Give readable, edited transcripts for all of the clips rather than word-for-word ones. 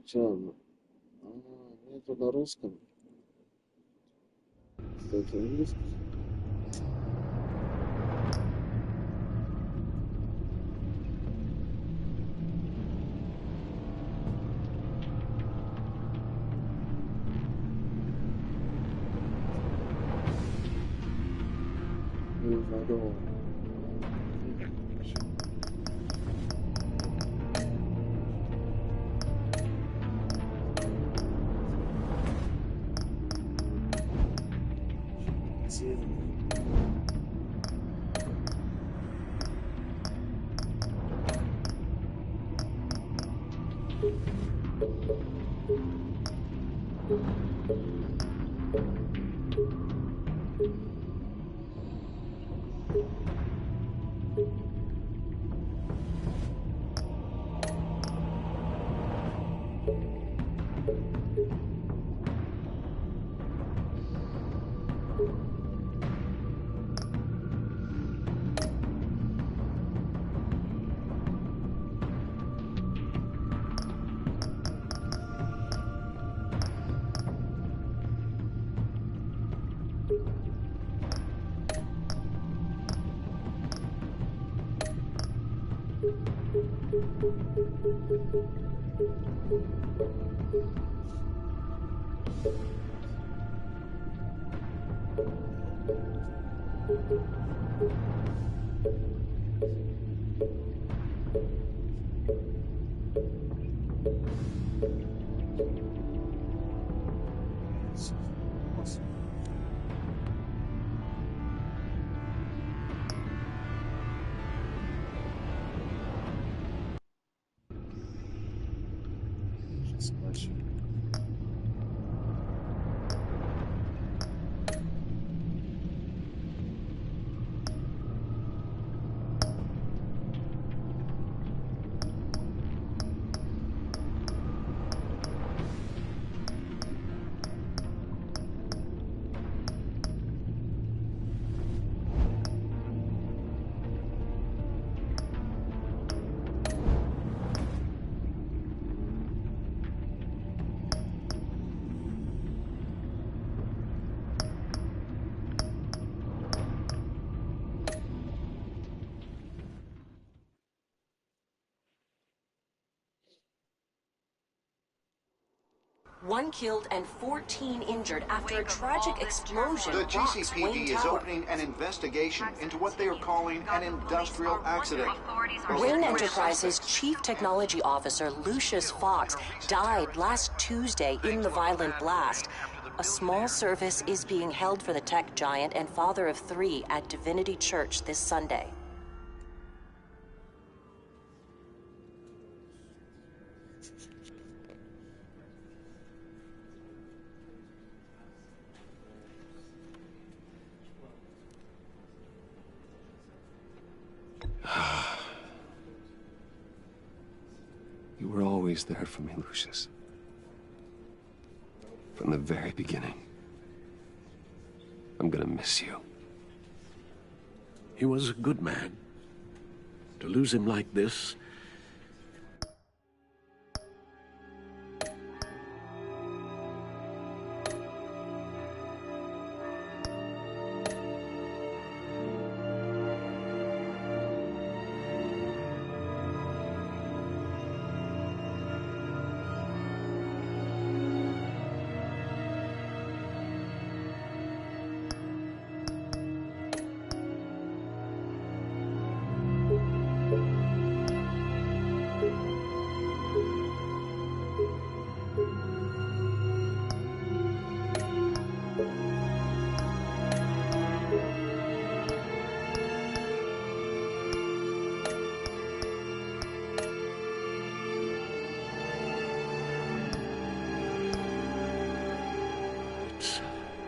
Чё оно? Это на русском. Кстати, английский. Не знаю. One killed and 14 injured after a tragic explosion. The GCPD is opening an investigation into what they are calling an industrial accident. Wayne Enterprises' Chief Technology Officer Lucius Fox died last Tuesday in the violent blast. A small service is being held for the tech giant and father of 3 at Divinity Church this Sunday. You were always there for me, Lucius. From the very beginning. I'm gonna miss you. He was a good man. To lose him like this...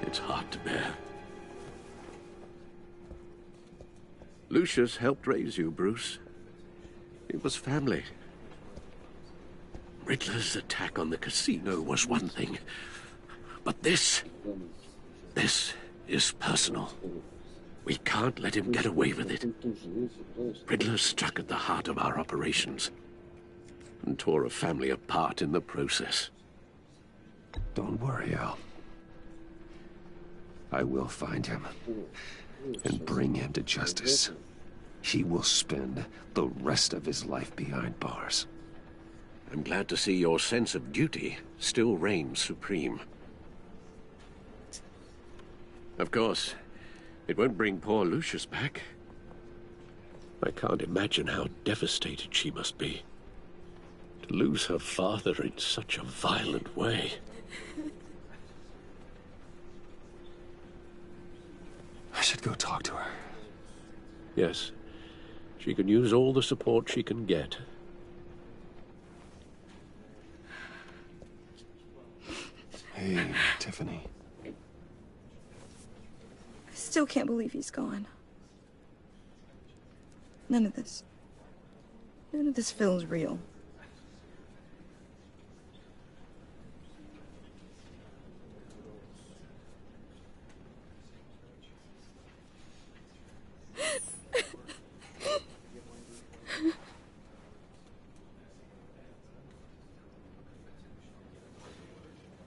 It's hard to bear. Lucius helped raise you, Bruce. It was family. Riddler's attack on the casino was one thing. But this is personal. We can't let him get away with it. Riddler struck at the heart of our operations. and tore a family apart in the process. Don't worry, Al. I will find him and bring him to justice. He will spend the rest of his life behind bars. I'm glad to see your sense of duty still reigns supreme. Of course, it won't bring poor Lucius back. I can't imagine how devastated she must be. To lose her father in such a violent way. I should go talk to her. Yes, she can use all the support she can get. Hey, Tiffany. I still can't believe he's gone. None of this feels real.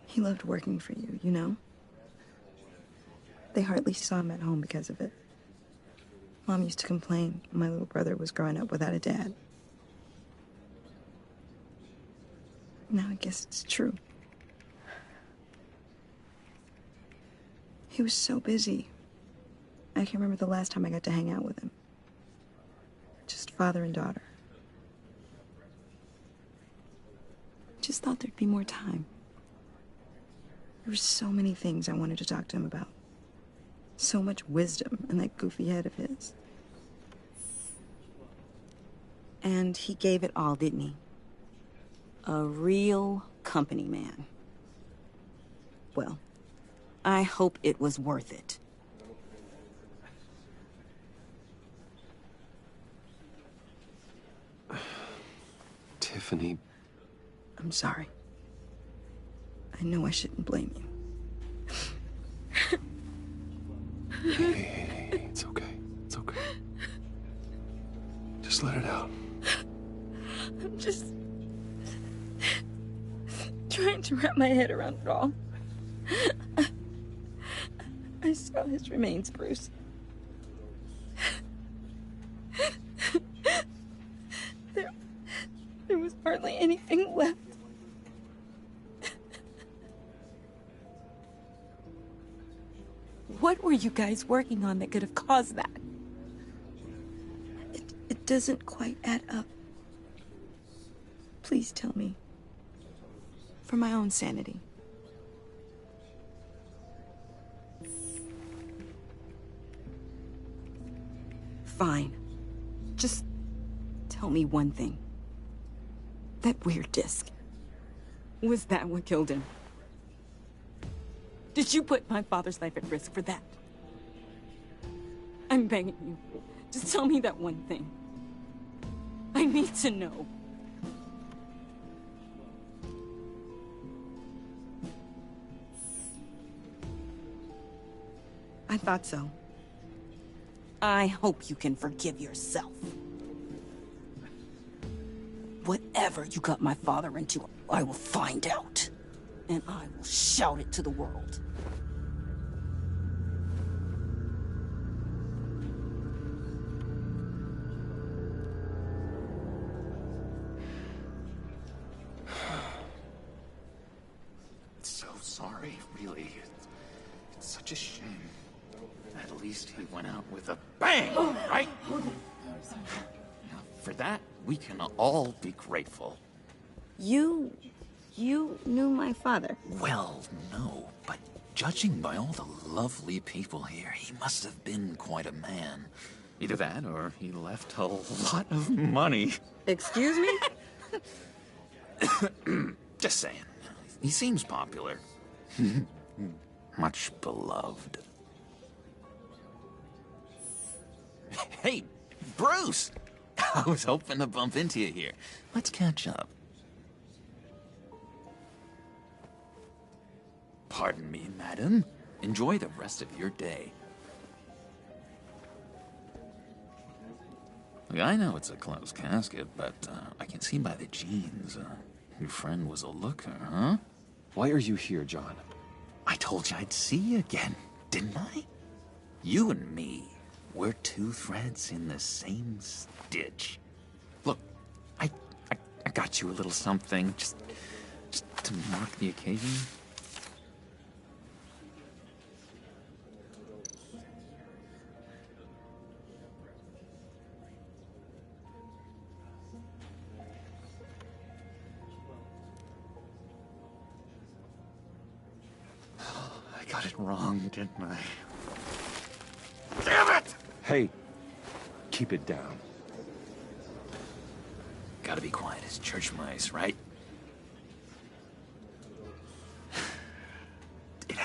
He loved working for you, you know? They hardly saw him at home because of it. Mom used to complain when my little brother was growing up without a dad. Now I guess it's true. He was so busy. I can't remember the last time I got to hang out with him. Just father and daughter. Just thought there'd be more time. There were so many things I wanted to talk to him about. So much wisdom in that goofy head of his. And he gave it all, didn't he? A real company man. Well, I hope it was worth it. Tiffany. I'm sorry. I know I shouldn't blame you. Hey, it's okay. It's okay. Just let it out. I'm just trying to wrap my head around it all. I saw his remains, Bruce. There was hardly anything left. What were you guys working on that could have caused that? It doesn't quite add up. Please tell me. For my own sanity. Fine. Just tell me one thing. That weird disc. Was that what killed him? Did you put my father's life at risk for that? I'm begging you. Just tell me that one thing. I need to know. I thought so. I hope you can forgive yourself. Whatever you got my father into, I will find out. And I will shout it to the world. So sorry, really. It's such a shame. At least he went out with a bang, right? Now, for that, we can all be grateful. You knew my father. Well, no, but judging by all the lovely people here, he must have been quite a man. Either that, or he left a lot of money. Excuse me? Just saying. He seems popular. Much beloved. Hey, Bruce! I was hoping to bump into you here. Let's catch up. Pardon me, madam. Enjoy the rest of your day. Look, I know it's a closed casket, but I can see by the jeans. Your friend was a looker, huh? Why are you here, John? I told you I'd see you again, didn't I? You and me, we're two threads in the same stitch. Look, I got you a little something, just to mark the occasion. I got it wrong, didn't I? Damn it! Hey, keep it down. Gotta be quiet as church mice, right? It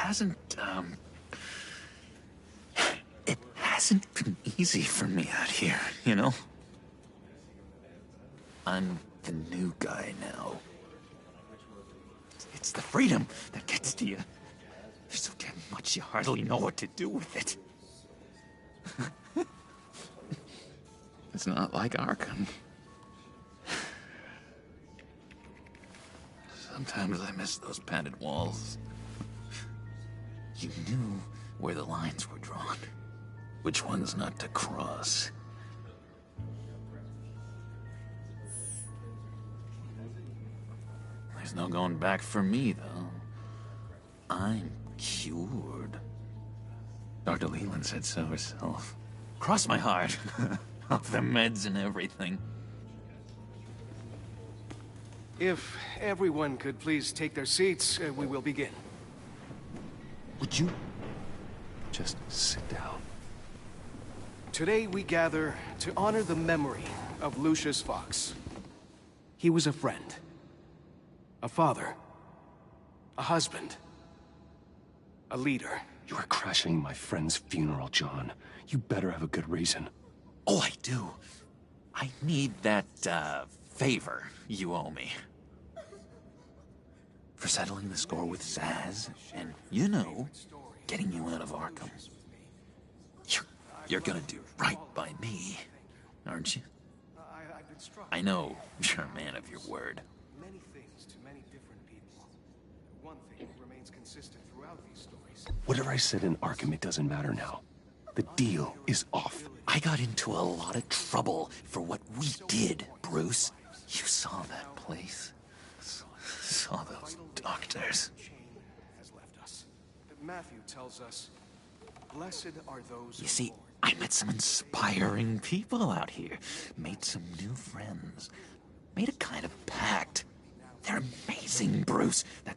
hasn't been easy for me out here, you know? I'm the new guy now. It's the freedom that gets to you. There's so damn much you hardly know what to do with it. It's not like Arkham. Sometimes I miss those padded walls. You knew where the lines were drawn, which ones not to cross. There's no going back for me, though. I'm cured. Dr. Leland said so herself. Cross my heart. Off the meds and everything. If everyone could please take their seats, we will begin. Would you just sit down? Today we gather to honor the memory of Lucius Fox. He was a friend, a father, a husband, a leader. You are crashing my friend's funeral, John. You better have a good reason. Oh, I do. I need that, favor you owe me. For settling the score with Zaz, and, you know, getting you out of Arkham. You're gonna do right by me, aren't you? I know you're a man of your word. Many things to many different people. One thing remains consistent throughout these stories. Whatever I said in Arkham, it doesn't matter now. The deal is off. I got into a lot of trouble for what we did, Bruce. You saw that place. Saw those doctors. Has left us. Matthew tells us, blessed are those You see, I met some inspiring people out here. Made some new friends. Made a kind of pact. They're amazing, Bruce. That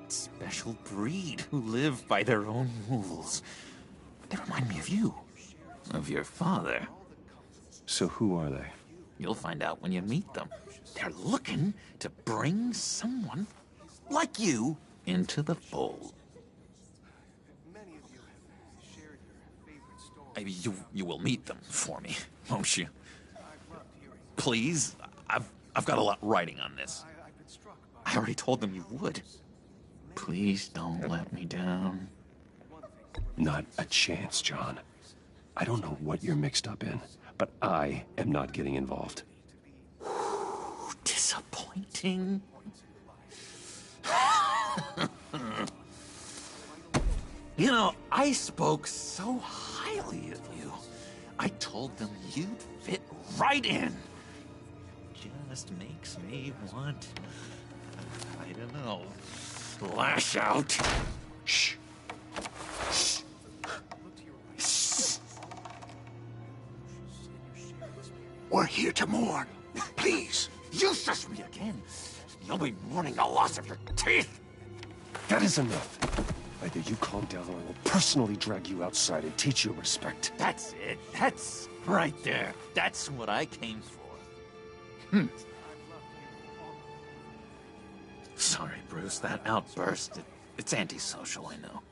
special breed who live by their own rules. They remind me of you. Of your father. So who are they? You'll find out when you meet them. They're looking to bring someone like you into the fold. many of you have shared your favorite stories. You will meet them for me, won't you? I've loved hearing. Please, I've got a lot writing on this. I've been struck by I already told them you would. Please don't let me down. Not a chance, John. I don't know what you're mixed up in, but I am not getting involved. Disappointing. You know, I spoke so highly of you. I told them you'd fit right in. Just makes me want, I don't know, lash out. Shh. Shh. Shh. We're here to mourn. Please. You shush me again. you'll be mourning the loss of your teeth! That is enough. Either you calm down or I will personally drag you outside and teach you respect. That's it. That's right there. That's what I came for. Sorry, Bruce, that outburst, it's antisocial, I know.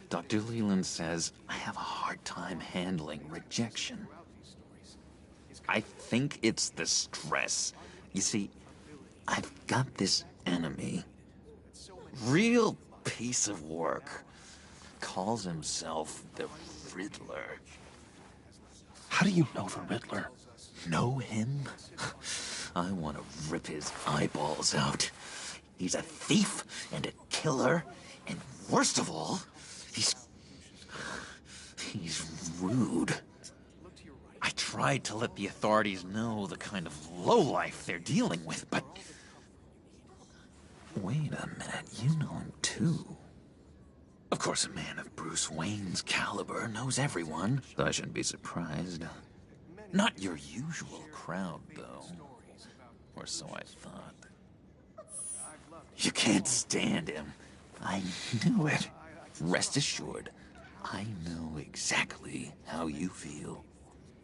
Dr. Leland says I have a hard time handling rejection. I think it's the stress. You see, I've got this enemy. Real piece of work. Calls himself the Riddler. How do you know the Riddler? Know him? I want to rip his eyeballs out. He's a thief and a killer, and worst of all, he's rude. I tried to let the authorities know the kind of lowlife they're dealing with, but... Wait a minute, you know him too. Of course, a man of Bruce Wayne's caliber knows everyone, so I shouldn't be surprised. Not your usual crowd, though. Or so I thought. You can't stand him. I knew it. Rest assured, I know exactly how you feel.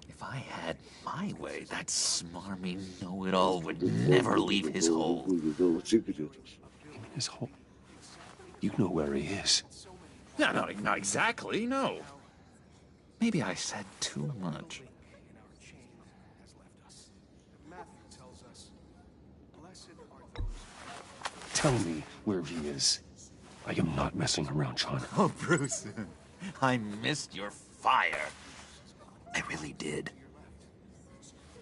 If I had my way, that smarmy know-it-all would never leave his hole. His hole? You know where he is. No, not exactly, no. Maybe I said too much. Tell me where he is. I am not messing around, John. Oh, Bruce, I missed your fire. I really did.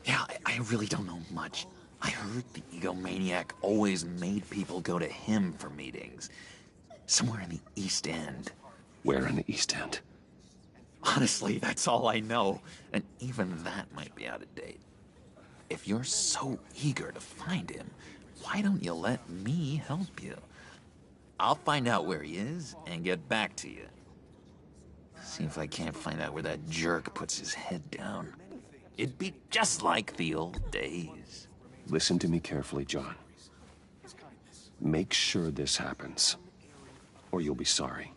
Yeah, I really don't know much. I heard the egomaniac always made people go to him for meetings. Somewhere in the East End. Where in the East End? Honestly, that's all I know. And even that might be out of date. If you're so eager to find him, why don't you let me help you? I'll find out where he is and get back to you. See if I can't find out where that jerk puts his head down. It'd be just like the old days. Listen to me carefully, John. Make sure this happens, or you'll be sorry.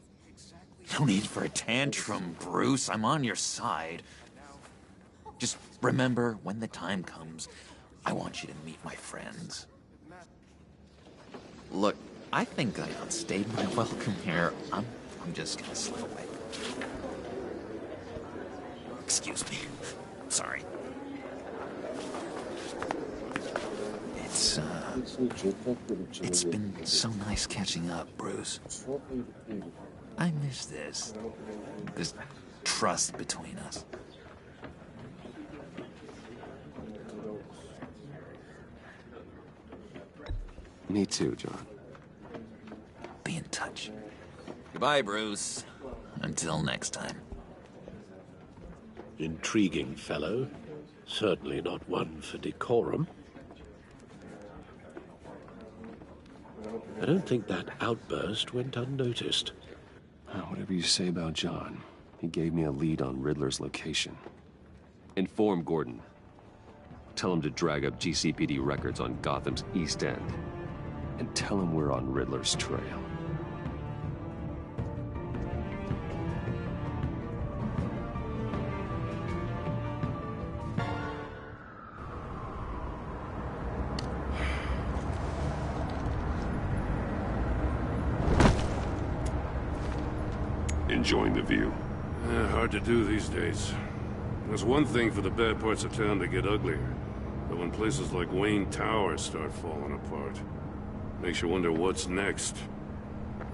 No need for a tantrum, Bruce. I'm on your side. Just remember, when the time comes, I want you to meet my friends. Look, I think I outstayed my welcome here. I'm just gonna slip away. Excuse me. Sorry. It's been so nice catching up, Bruce. I miss this trust between us. Me too, John. Be in touch. Goodbye, Bruce. Until next time. Intriguing fellow. Certainly not one for decorum. I don't think that outburst went unnoticed. Whatever you say about John, he gave me a lead on Riddler's location. Inform Gordon. Tell him to drag up GCPD records on Gotham's East End. And tell him we're on Riddler's trail. Enjoying the view. Hard to do these days. There's one thing for the bad parts of town to get uglier, but when places like Wayne Tower start falling apart, makes you wonder what's next.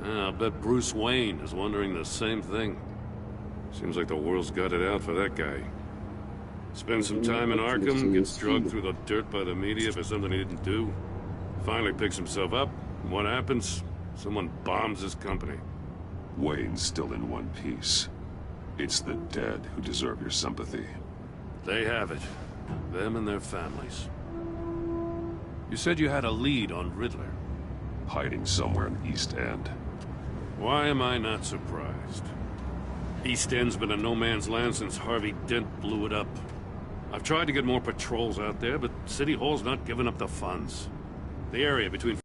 I'll bet Bruce Wayne is wondering the same thing. Seems like the world's got it out for that guy. Spends some time in Arkham, gets drugged through the dirt by the media for something he didn't do. Finally picks himself up, and what happens? Someone bombs his company. Wayne's still in one piece. It's the dead who deserve your sympathy. They have it. Them and their families. You said you had a lead on Riddler. Hiding somewhere in East End. Why am I not surprised? East End's been a no-man's land since Harvey Dent blew it up. I've tried to get more patrols out there, but City Hall's not giving up the funds. The area between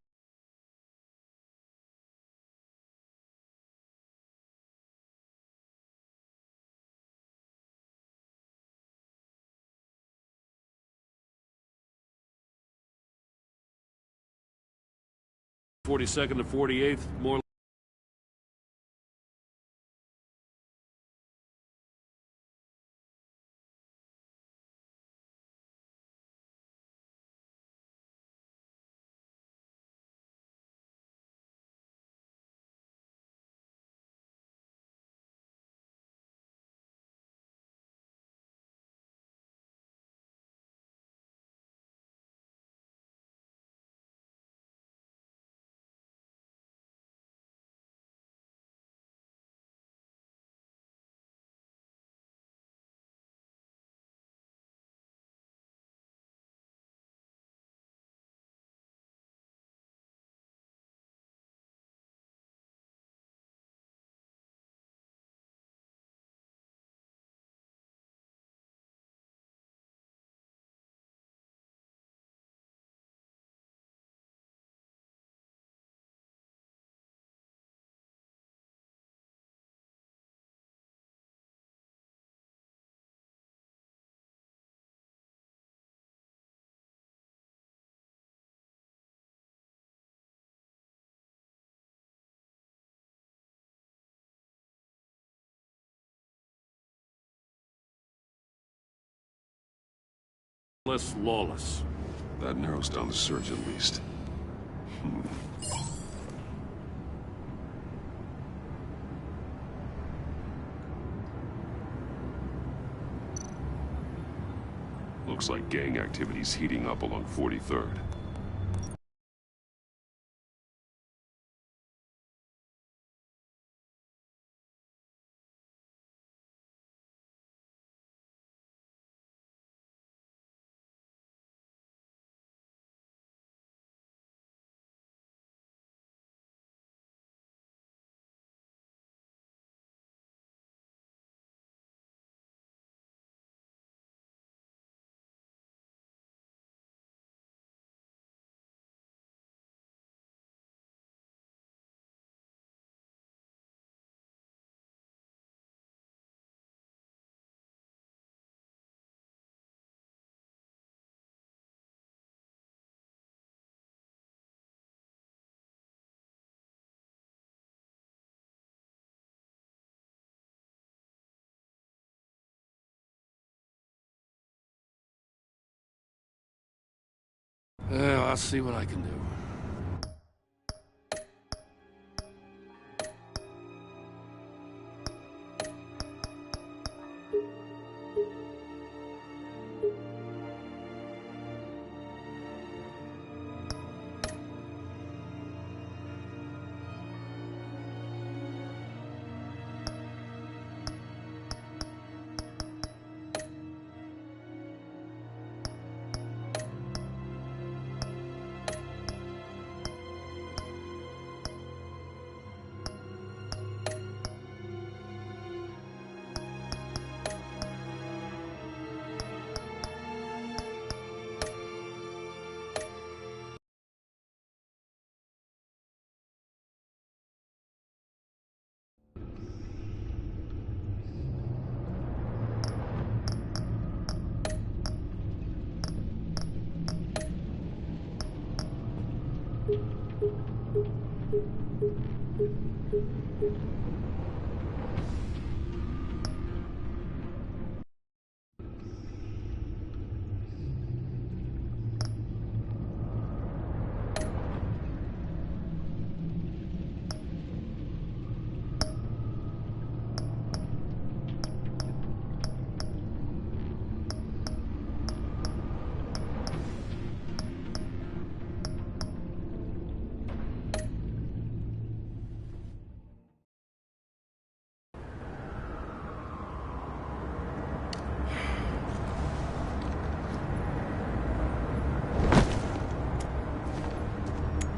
42nd to 48th, more. Less lawless. That narrows down the search at least. Looks like gang activity's heating up along 43rd. I'll see what I can do.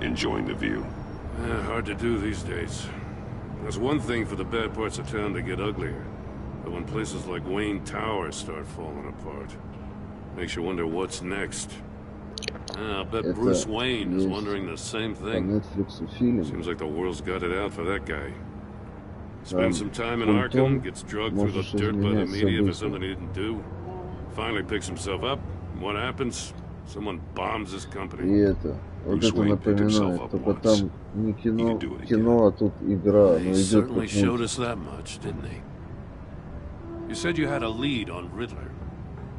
Enjoying the view. Hard to do these days. There's one thing for the bad parts of town to get uglier. But when places like Wayne Tower start falling apart, makes you wonder what's next. I'll bet Bruce Wayne is wondering the same thing. Seems like the world's got it out for that guy. Spends some time in Arkham, gets drugged through the dirt by the media for something he didn't do. Finally picks himself up. What happens? Someone bombs this И company. это, вот Bruce это Wayne picked himself напоминает, up только once. там не He can кино, do it again. кино, а тут игра, He но идет certainly как showed мультик. us that much, didn't he? You said you had a lead on Riddler.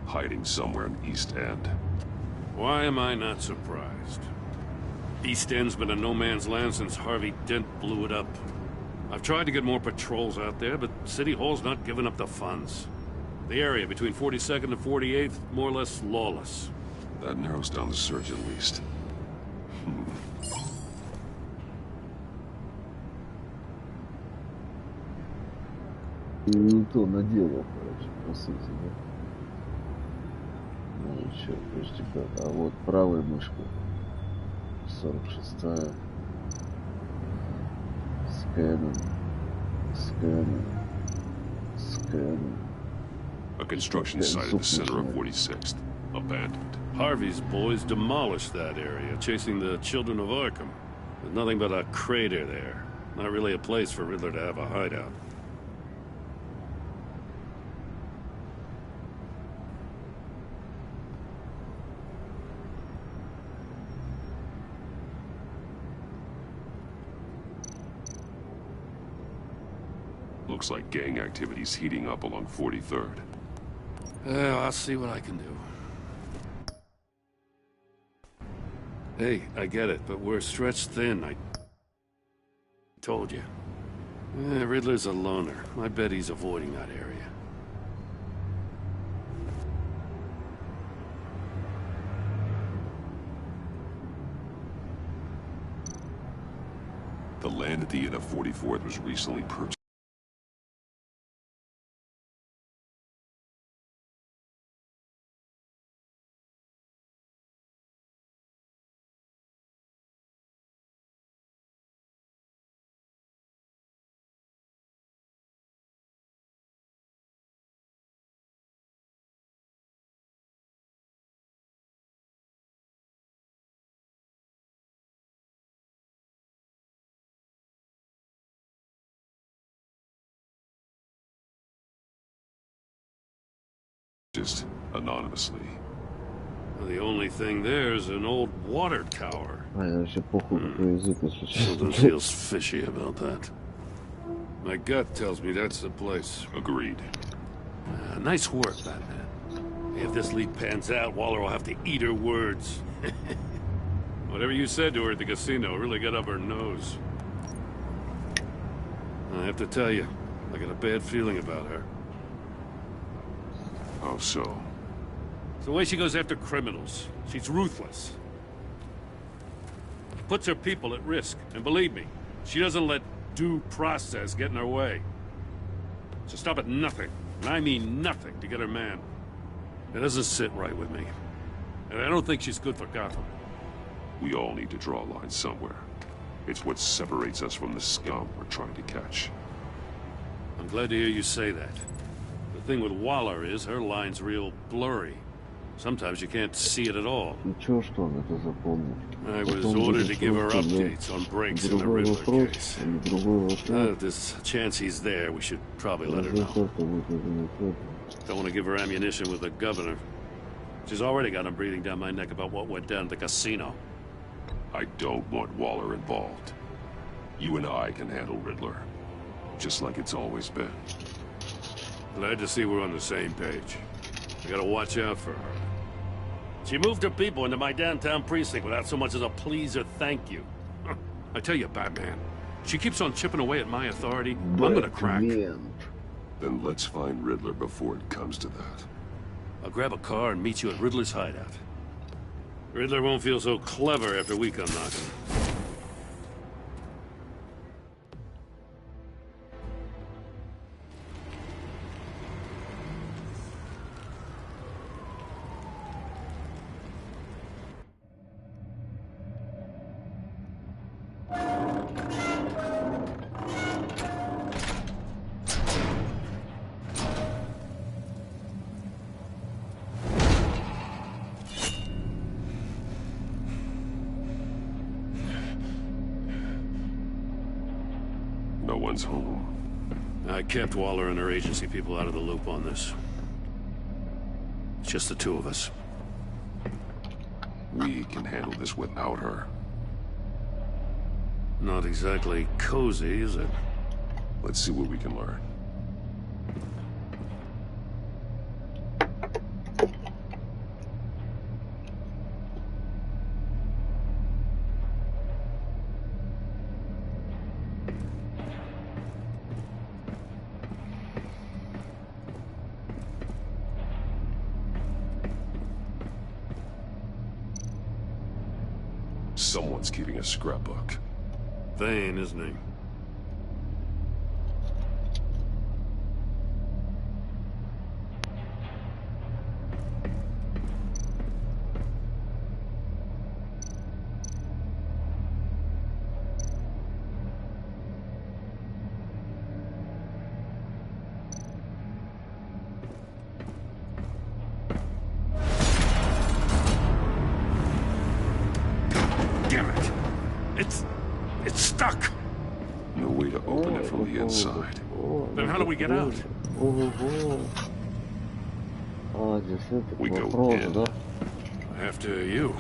Hiding somewhere in East End. Why am I not surprised? East End's been a no-man's land since Harvey Dent blew it up. I've tried to get more patrols out there, but City Hall's not giving up the funds. The area between 42nd and 48th, more or less lawless. That narrows down the search at least. И не то наделал, короче, по сути, да? Ну еще, подожди как, а вот правой мышкой 46-я. Скэнен, скэнен, скэнен. A construction site at the center of 46th. Abandoned. Harvey's boys demolished that area, chasing the children of Arkham. There's nothing but a crater there. Not really a place for Riddler to have a hideout. Looks like gang activity's heating up along 43rd. Well, I'll see what I can do. Hey, I get it, but we're stretched thin. I told you. Riddler's a loner. I bet he's avoiding that area. The land at the end of 44th was recently purchased. Just anonymously. Well, the only thing there is an old water tower. А я вообще похуй какой язык, если Something честно. feels fishy about that. My gut tells me that's the place. Agreed. Nice work, Batman. If this lead pans out, Waller will have to eat her words. Whatever you said to her at the casino really got up her nose. I have to tell you, I got a bad feeling about her. How so? It's the way she goes after criminals. She's ruthless. Puts her people at risk. And believe me, she doesn't let due process get in her way. She'll stop at nothing, and I mean nothing, to get her man. It doesn't sit right with me. And I don't think she's good for Gotham. We all need to draw a line somewhere. It's what separates us from the scum we're trying to catch. I'm glad to hear you say that. The thing with Waller is her line's real blurry. Sometimes you can't see it at all. Ничего, что он это запомнил. I was Потом ordered будешь to give her просто, да, updates on breaks in the другой Riddler вопрос, case. или другой вопрос. If there's a chance he's there, we should probably let her know. Результаты выпадут в этом. Don't want to give her ammunition with the governor. She's already got him breathing down my neck about what went down at the casino. I don't want Waller involved. You and I can handle Riddler. Just like it's always been. Glad to see we're on the same page. I gotta watch out for her. She moved her people into my downtown precinct without so much as a please or thank you. I tell you, Batman, she keeps on chipping away at my authority. I'm gonna crack. Мент. Then let's find Riddler before it comes to that. I'll grab a car and meet you at Riddler's hideout. Riddler won't feel so clever after we come knocking. No one's home. I kept Waller and her agency people out of the loop on this. It's just the two of us. We can handle this without her. Not exactly cozy, is it? Let's see what we can learn. Someone's keeping a scrapbook. Vain, isn't he? Damn it! It's stuck! No way to open it from the inside. Then how do we get out? We go in. After you.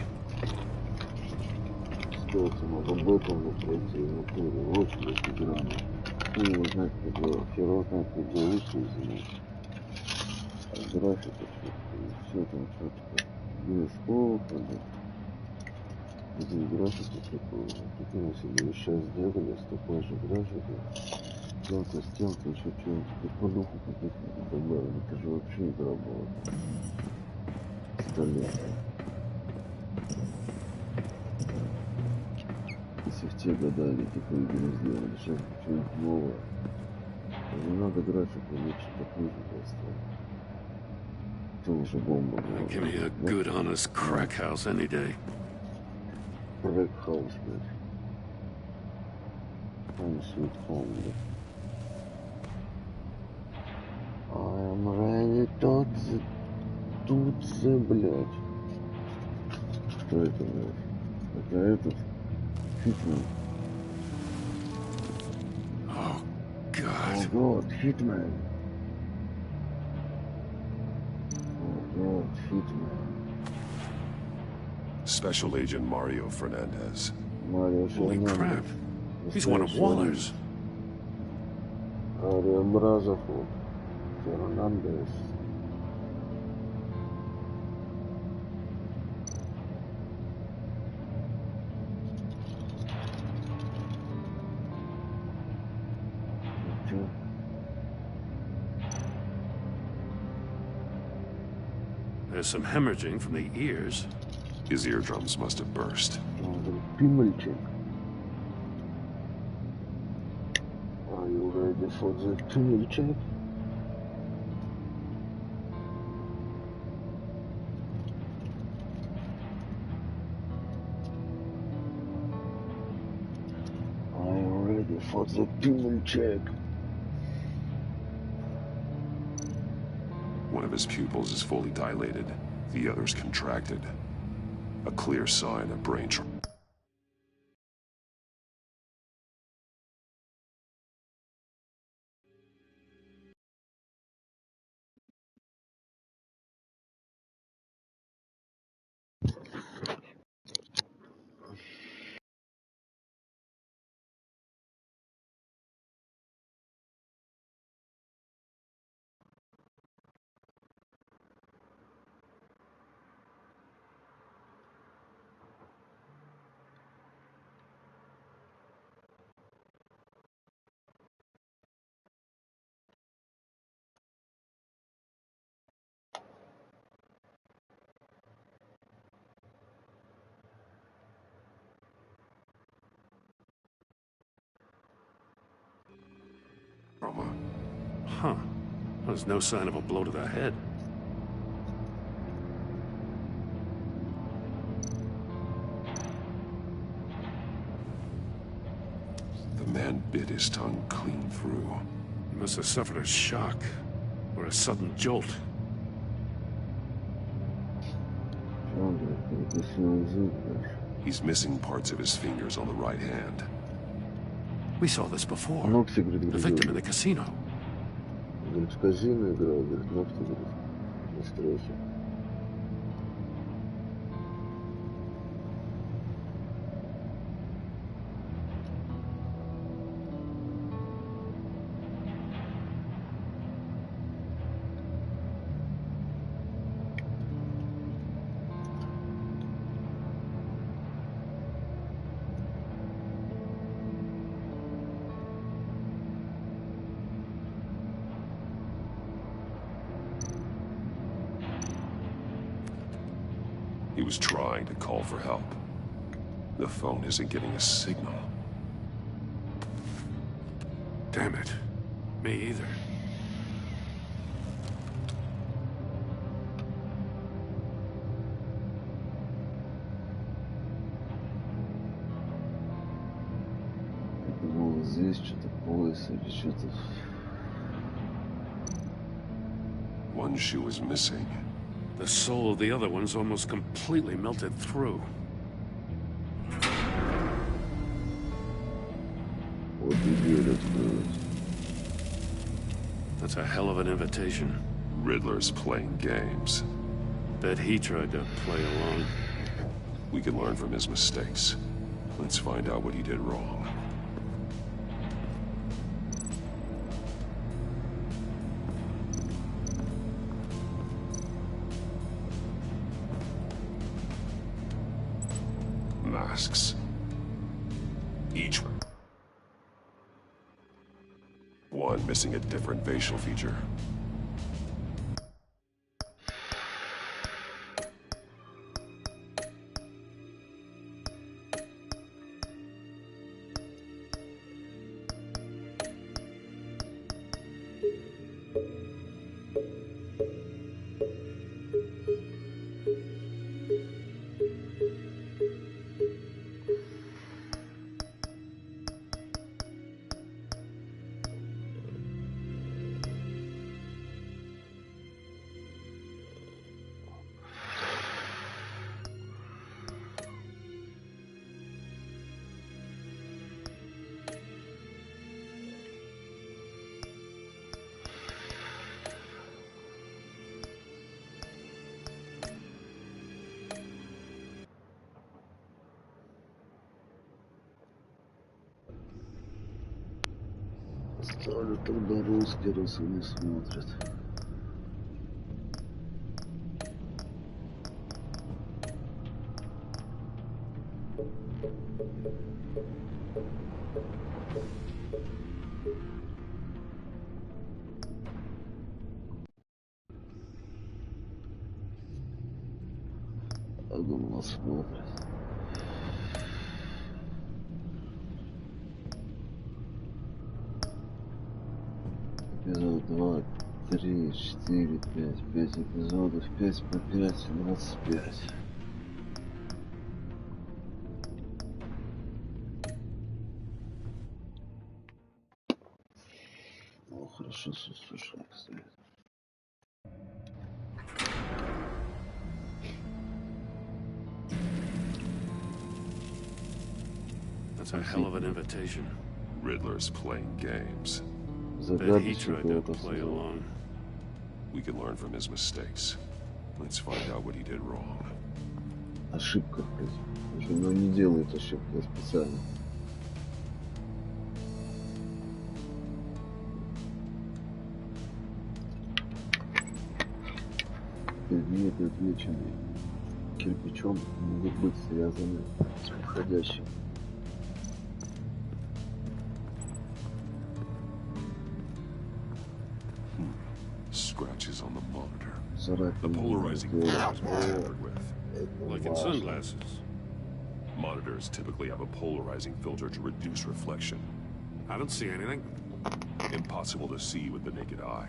Здесь графики такого. Тут мы себе сейчас сделали с такой же графикой. Стенка, еще что-нибудь. Тут по духу каких-нибудь добавили. Это же вообще игра была. Столетие. Если в те года они такую игру сделали, сейчас что-нибудь новое. Не надо графику лучше такую же поставить. Это уже бомба была. Give me a good, honest crack house any day. Crack house, блядь. Home sweet home, блядь. I am ready to тутся, блядь. Что это, блядь? Это этот Hitman. Oh, God. Oh, God, Hitman. Oh, God, Hitman. Special Agent Mario Fernandez. Mario Holy Fernandez. crap. He's one of Waller's. Mario Brazov. Fernandez. There's some hemorrhaging from the ears. His eardrums must have burst. Пимельчик. Are you ready for the пимельчик? Are you ready for the пимельчик? One of his pupils is fully dilated. The other's contracted. A clear sign of brain trauma. Huh. There's no sign of a blow to the head. The man bit his tongue clean through. He must have suffered a shock or a sudden jolt. He's missing parts of his fingers on the right hand. We saw this before. The victim in the casino. Говорит, в казино играл, говорит, ногти, говорит, на страхе. He was trying to call for help. The phone isn't getting a signal. Damn it. Me either. Я думал, здесь что-то пояс или что-то. One shoe is missing. The soul of the other one's almost completely melted through. Вот и дверь открылась. That's a hell of an invitation. Riddler's playing games. Bet he tried to play along. We can learn from his mistakes. Let's find out what he did wrong. Masks. Each one missing a different facial feature. Ставлю тогда русский, раз они смотрят. А думал, смотрят. Эпизод 2, 3, 4, 5. 5 эпизодов. 5 по 5, 25. О, хорошо сушек стоит. That's a hell of an invitation. Riddler's playing games. Bet he tried to play along. We can learn from his mistakes. Let's find out what he did wrong. Ошибка, блядь. Он не делает ошибки, а специально. Предметы, отмеченные кирпичом, могут быть связаны с подходящим. Scratches on the monitor. The polarizing filters were tampered with. Like in sunglasses. Monitors typically have a polarizing filter to reduce reflection. I don't see anything. Impossible to see with the naked eye.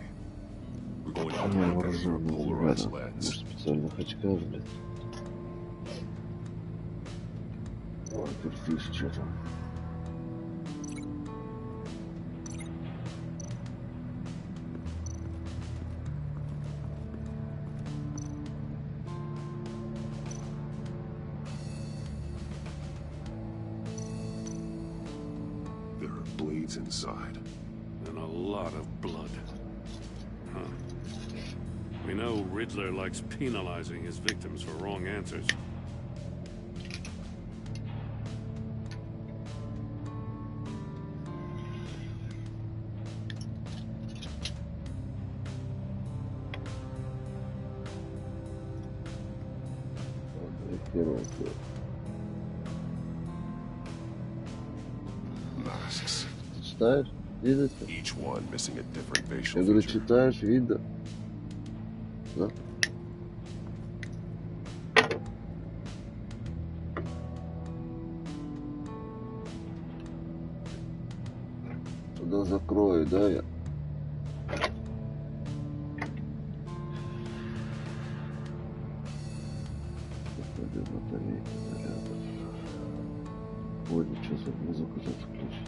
We're going to have to look at it through a polarized lens. Специальных очках, блядь. Ой, перфиш, что там? There are blades inside. And a lot of blood. Huh. We know Riddler likes penalizing his victims for wrong answers. Masks. Читаешь? Видишь? Each one missing a different facial Я говорю, feature. читаешь, видно? Да? закрою, да, я? Господи, батарейки заряда. Понял, сейчас вот музыку сейчас включу.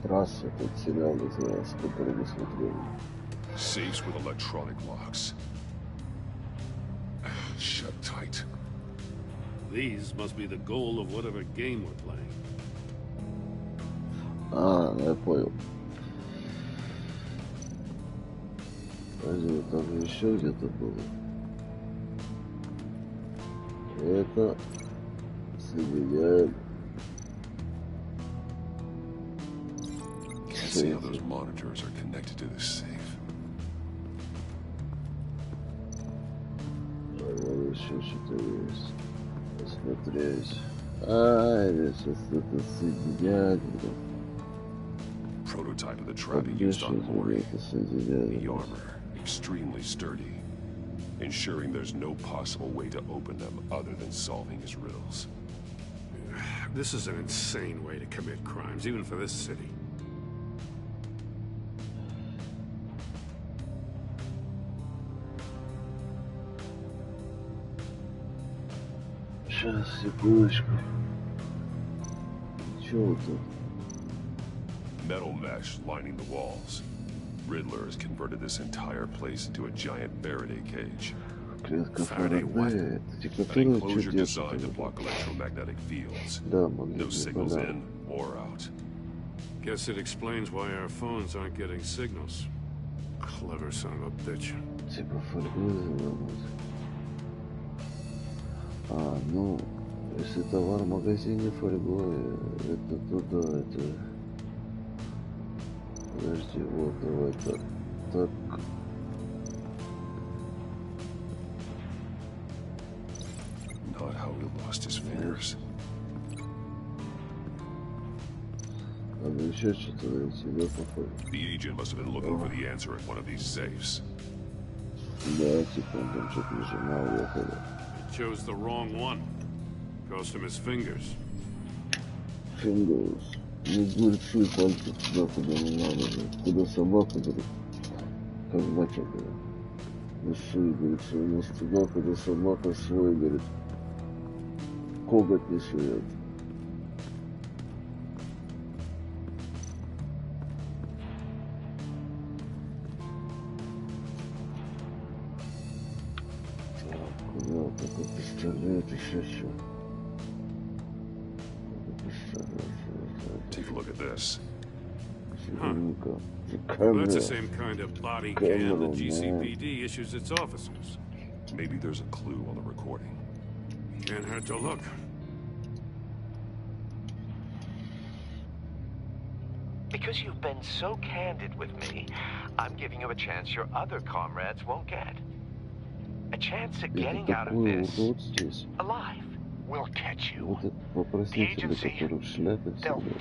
Трасса, этот сериал называется, который мы смотрели. Safes with electronic locks. Shut tight. These must be the goal of whatever game we're playing. А, я понял. Подожди, там же еще где-то было. Это соединяем. Can't see how those monitors are connected to this safe. Еще что-то есть. Посмотреть. Я сейчас это соединять. Prototype of the trapping used on Mori. The armor, extremely sturdy, ensuring there's no possible way to open them other than solving his riddles. This is an insane way to commit crimes, even for this city. Сейчас, секундочку. Чего тут? Metal mesh lining the walls. Riddler has converted this entire place into a giant Faraday cage. Faraday what? An enclosure designed to block electromagnetic fields. No signals in or out. Guess it explains why our phones aren't getting signals. Clever son of a bitch. Ну, если товар в магазине фольгой, это туда, это... Подожди, вот, давай так. Так. Not how he lost his fingers. Надо еще что-то найти, да, походу? The agent must have been looking for the answer in one of these safes. Да, секунду, что-то нажимал, я понял. Chose the wrong one. Cost him his fingers. Fingers. Не говорит, суй пальцы туда, куда не надо. Куда собака, говорит. Как батя, говорит. Не суй, говорит, свой нос туда, куда собака свой, говорит. Коготь не сует. Такой пистолет, еще что. Take a look at this. Well, that's the same kind of body cam that GCPD issues its officers. Maybe there's a clue on the recording. Can't hurt to look. Because you've been so candid with me, I'm giving you a chance your other comrades won't get. A chance at getting out of this alive. We'll catch you. The agency,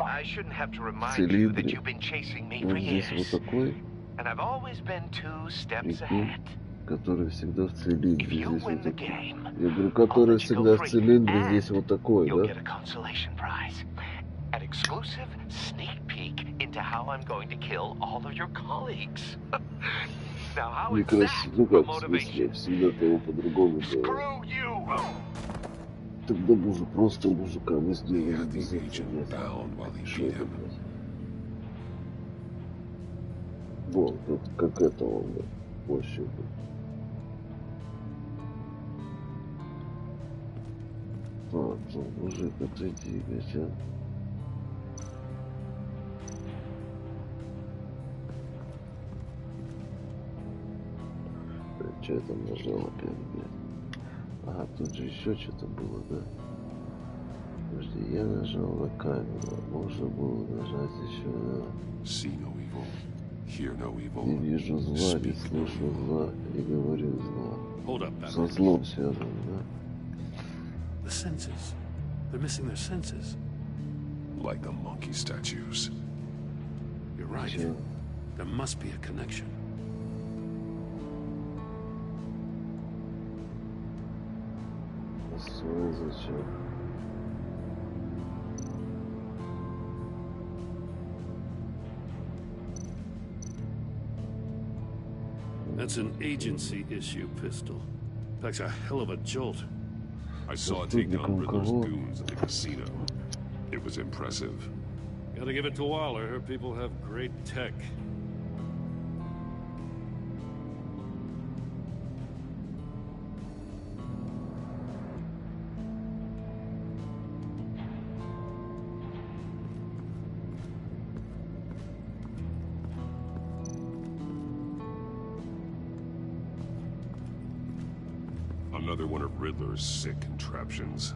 I shouldn't have to remind you that you've been chasing me for years. And I've always been 2 steps ahead. Который всегда в цилиндре, If you здесь win вот the такой. game, Я говорю, который всегда в цилиндре, здесь вот такой, you'll да? get a consolation prize. An exclusive sneak peek into how I'm going to kill all of your colleagues. Now, how is that Ну for как, в смысле, motivation? всегда-то его по-другому делал. Screw you! Тогда бы уже просто мужиками сделали Yeah, без the этого. agent bound while he Что beat это, him. блядь? Вон, тут как это он, блядь, площадь. Так, ну, мужик, отойди, блядь, а. Что я там нажал опять, блядь? Ага, тут же еще что-то было, да? Подожди, я нажал на камеру. Можно было нажать еще на... See no evil, hear no evil. Не вижу зла, не Speak no слышу evil. зла, не говорю зла. Hold up, Со Batman. злом связано, да? The senses. They're missing their senses. Like the monkey statues. You're right. Чё? There must be a connection. зачем? That's an agency issue pistol. Packs a hell of a jolt. I saw it take down Riddler's goons at the casino. It was impressive. Gotta give it to Waller. Her people have great tech. Another one of Riddler's sick contraptions.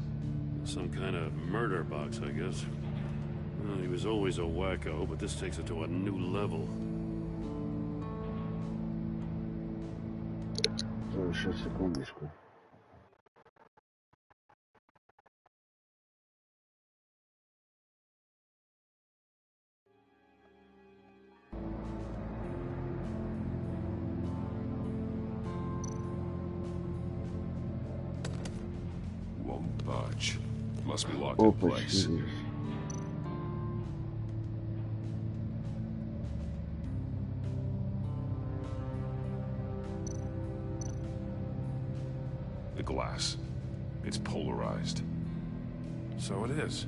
Some kind of murder box, I guess. Well, he was always a wacko, but this takes it to a new level. Еще секундочку. Won't budge. Must be locked in place. Опачки. The glass. It's polarized. So it is.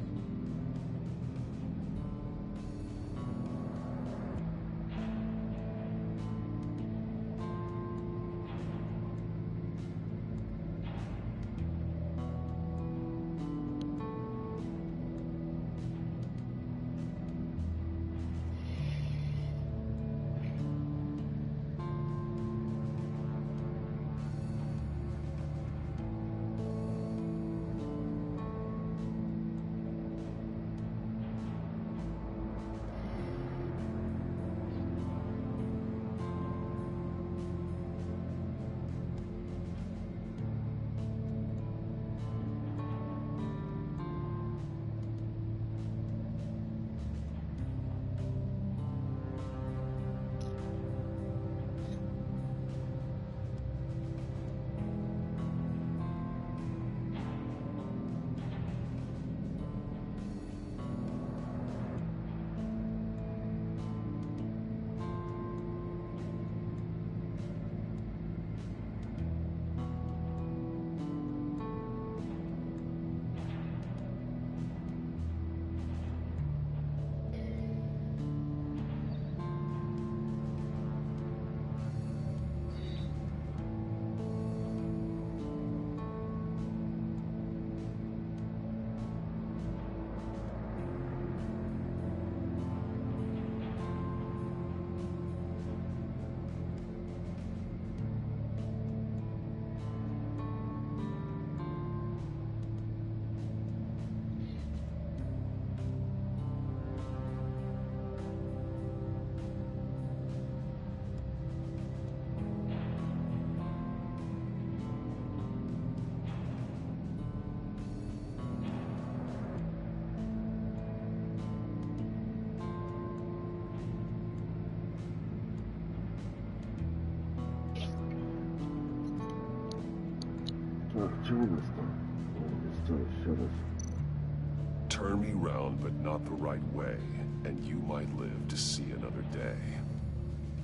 Turn me round, but not the right way, and you might live to see another day.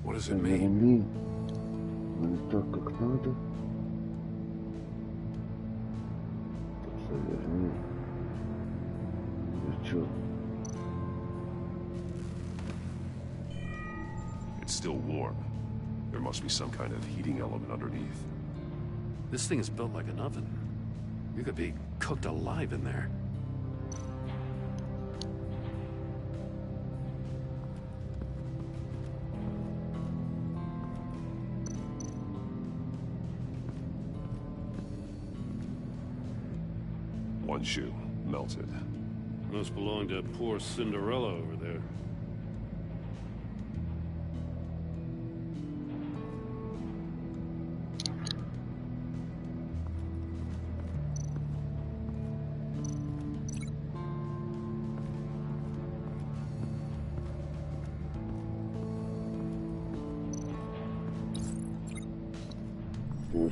What does it mean? Не так, как надо. Заверни. И чё? It's still warm. There must be some kind of heating element underneath. This thing is built like an oven. You could be cooked alive in there. One shoe, melted. Must belong to poor Cinderella over there.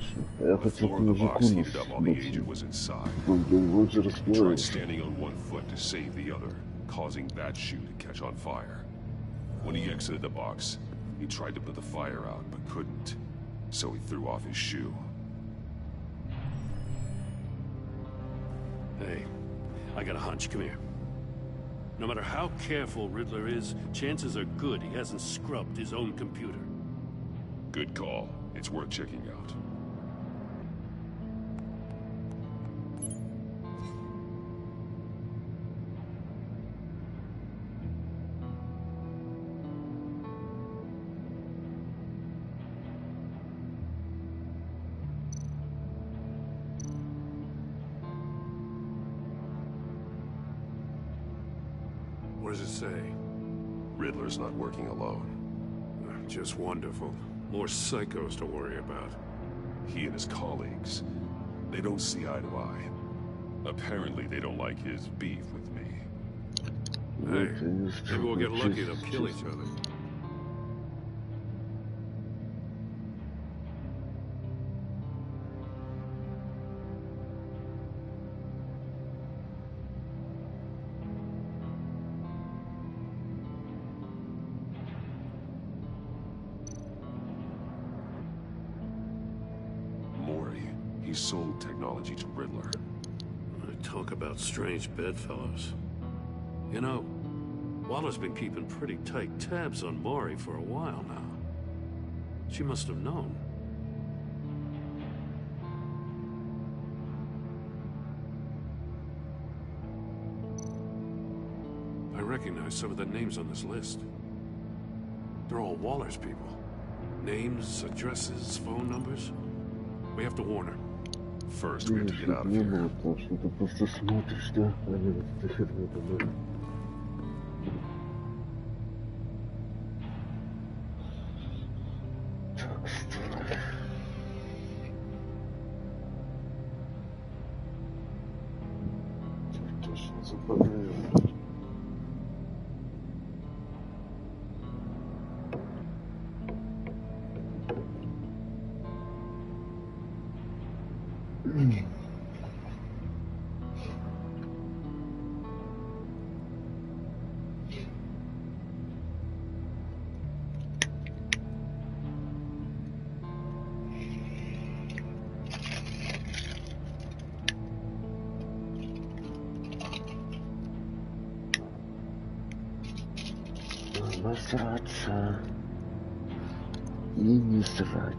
точно. Я хотел к мужику нас. Вроде Tried расплавился. standing on one foot to save the other, causing that shoe to catch on fire. When he exited the box, he tried to put the fire out, but couldn't. So he threw off his shoe. Hey, I got a hunch. Come here. No matter how careful Riddler is, chances are good he hasn't scrubbed his own computer. Good call. It's worth checking out. What does it say? Riddler's not working alone. Just wonderful. More psychos to worry about. He and his colleagues, they don't see eye to eye. Apparently they don't like his beef with me. Hey, maybe we'll get lucky to kill each other. He sold technology to Riddler. Talk about strange bedfellows. You know, Waller's been keeping pretty tight tabs on Maury for a while now. She must have known. I recognize some of the names on this list. They're all Waller's people. Names, addresses, phone numbers. We have to warn her. First, we have to get out of here. Что ты просто смотришь, да? А не вот эта херня там. Так, стой. Точно заболел. Насраться и не срать.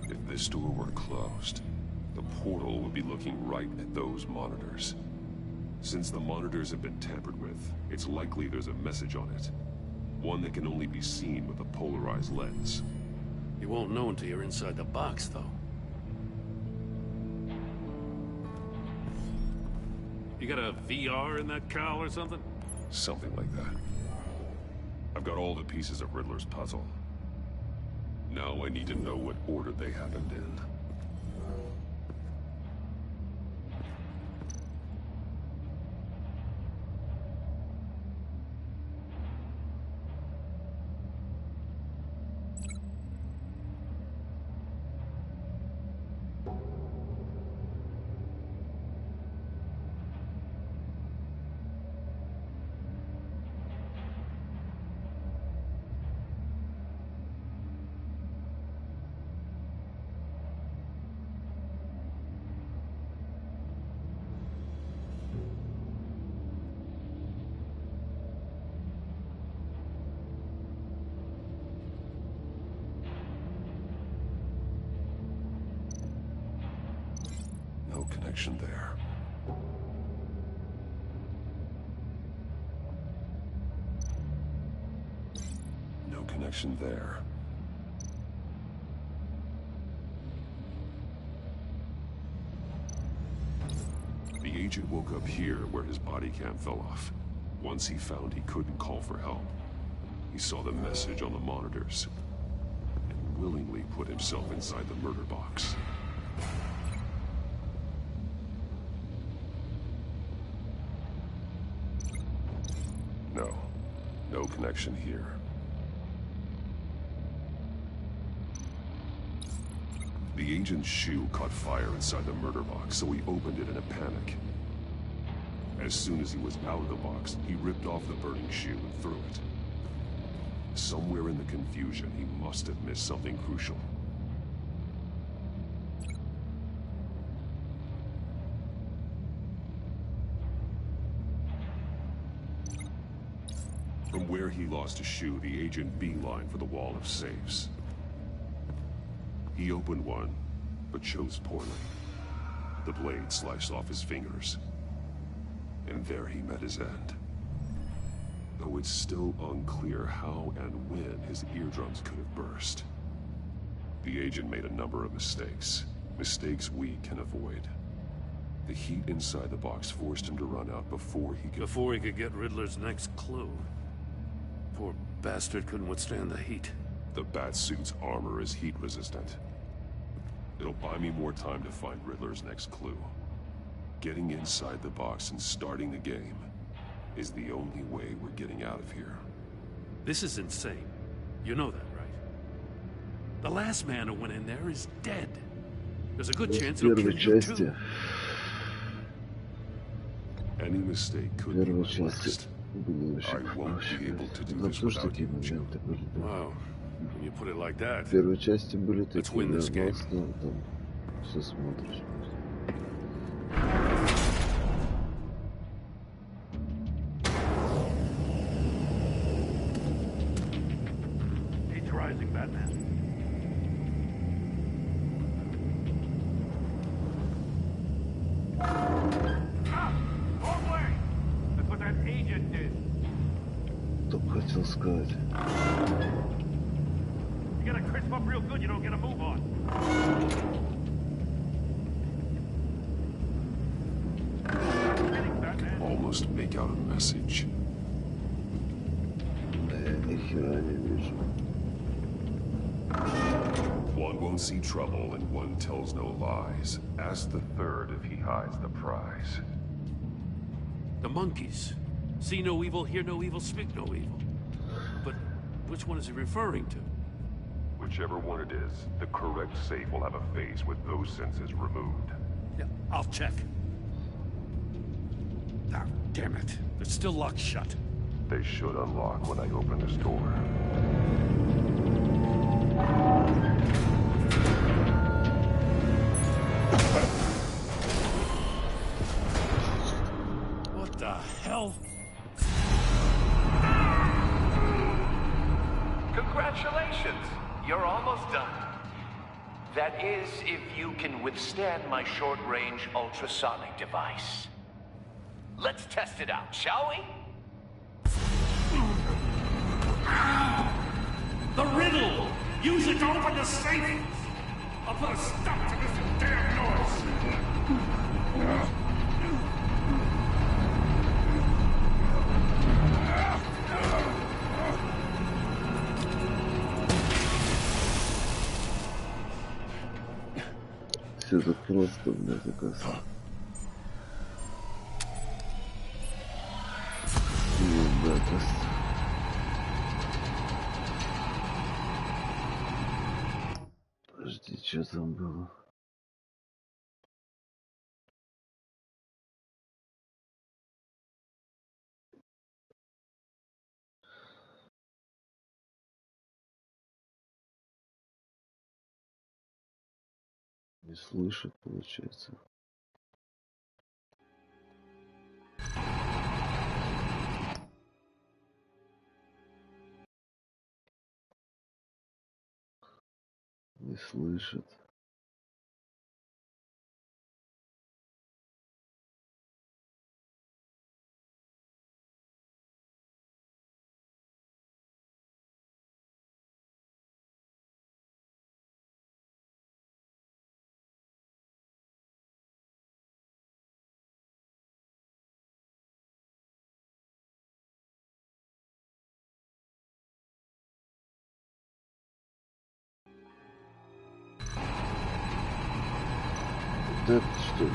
If this door were closed, the portal would be looking right at those monitors. Since the monitors have been tampered with, it's likely there's a message on it. One that can only be seen with a polarized lens. You won't know until you're inside the box, though. You got a VR in that cowl or something? Something like that. I've got all the pieces of Riddler's puzzle. Now I need to know what order they happened in. connection there. No connection there. The agent woke up here where his body cam fell off. Once he found he couldn't call for help, he saw the message on the monitors and willingly put himself inside the murder box. No connection here. The agent's shoe caught fire inside the murder box, so he opened it in a panic. As soon as he was out of the box, he ripped off the burning shoe and threw it. Somewhere in the confusion, he must have missed something crucial. From where he lost a shoe, the agent beelined for the wall of safes. He opened one, but chose poorly. The blade sliced off his fingers. And there he met his end. Though it's still unclear how and when his eardrums could have burst. The agent made a number of mistakes. Mistakes we can avoid. The heat inside the box forced him to run out before he could get Riddler's next clue. Poor bastard couldn't withstand the heat. The Batsuit's armor is heat resistant. It'll buy me more time to find Riddler's next clue. Getting inside the box and starting the game is the only way we're getting out of here. This is insane. You know that, right? The last man who went in there is dead. There's a good chance he'll kill you too. Any mistake could be my last. I won't be able to do this without you, Jim. Wow. When you put it like that, В первой части были let's такие, win this game. классно, там все смотришь. He's rising, Batman. Wrong way! That's what that agent did. Только хотел сказать. You gotta crisp up real good, you don't get a move on. I can almost make out a message. Да я ни хера не вижу. One won't see trouble and one tells no lies. Ask the third if he hides the prize. The monkeys. See no evil, hear no evil, speak no evil. But which one is he referring to? Whichever one it is, the correct safe will have a face with those senses removed. Yeah, I'll check. Ah, damn it. They're still locked shut. They should unlock when I open this door. What the hell? Congratulations! You're almost done. That is, if you can withstand my short-range ultrasonic device. Let's test it out, shall we? The riddle! Use it to open the safe! I'll put a stop to this damn noise! Все так просто, блядь, оказывается. Ребята. Подожди, что там было? Не слышит, получается. Не слышит. Вот это что ли?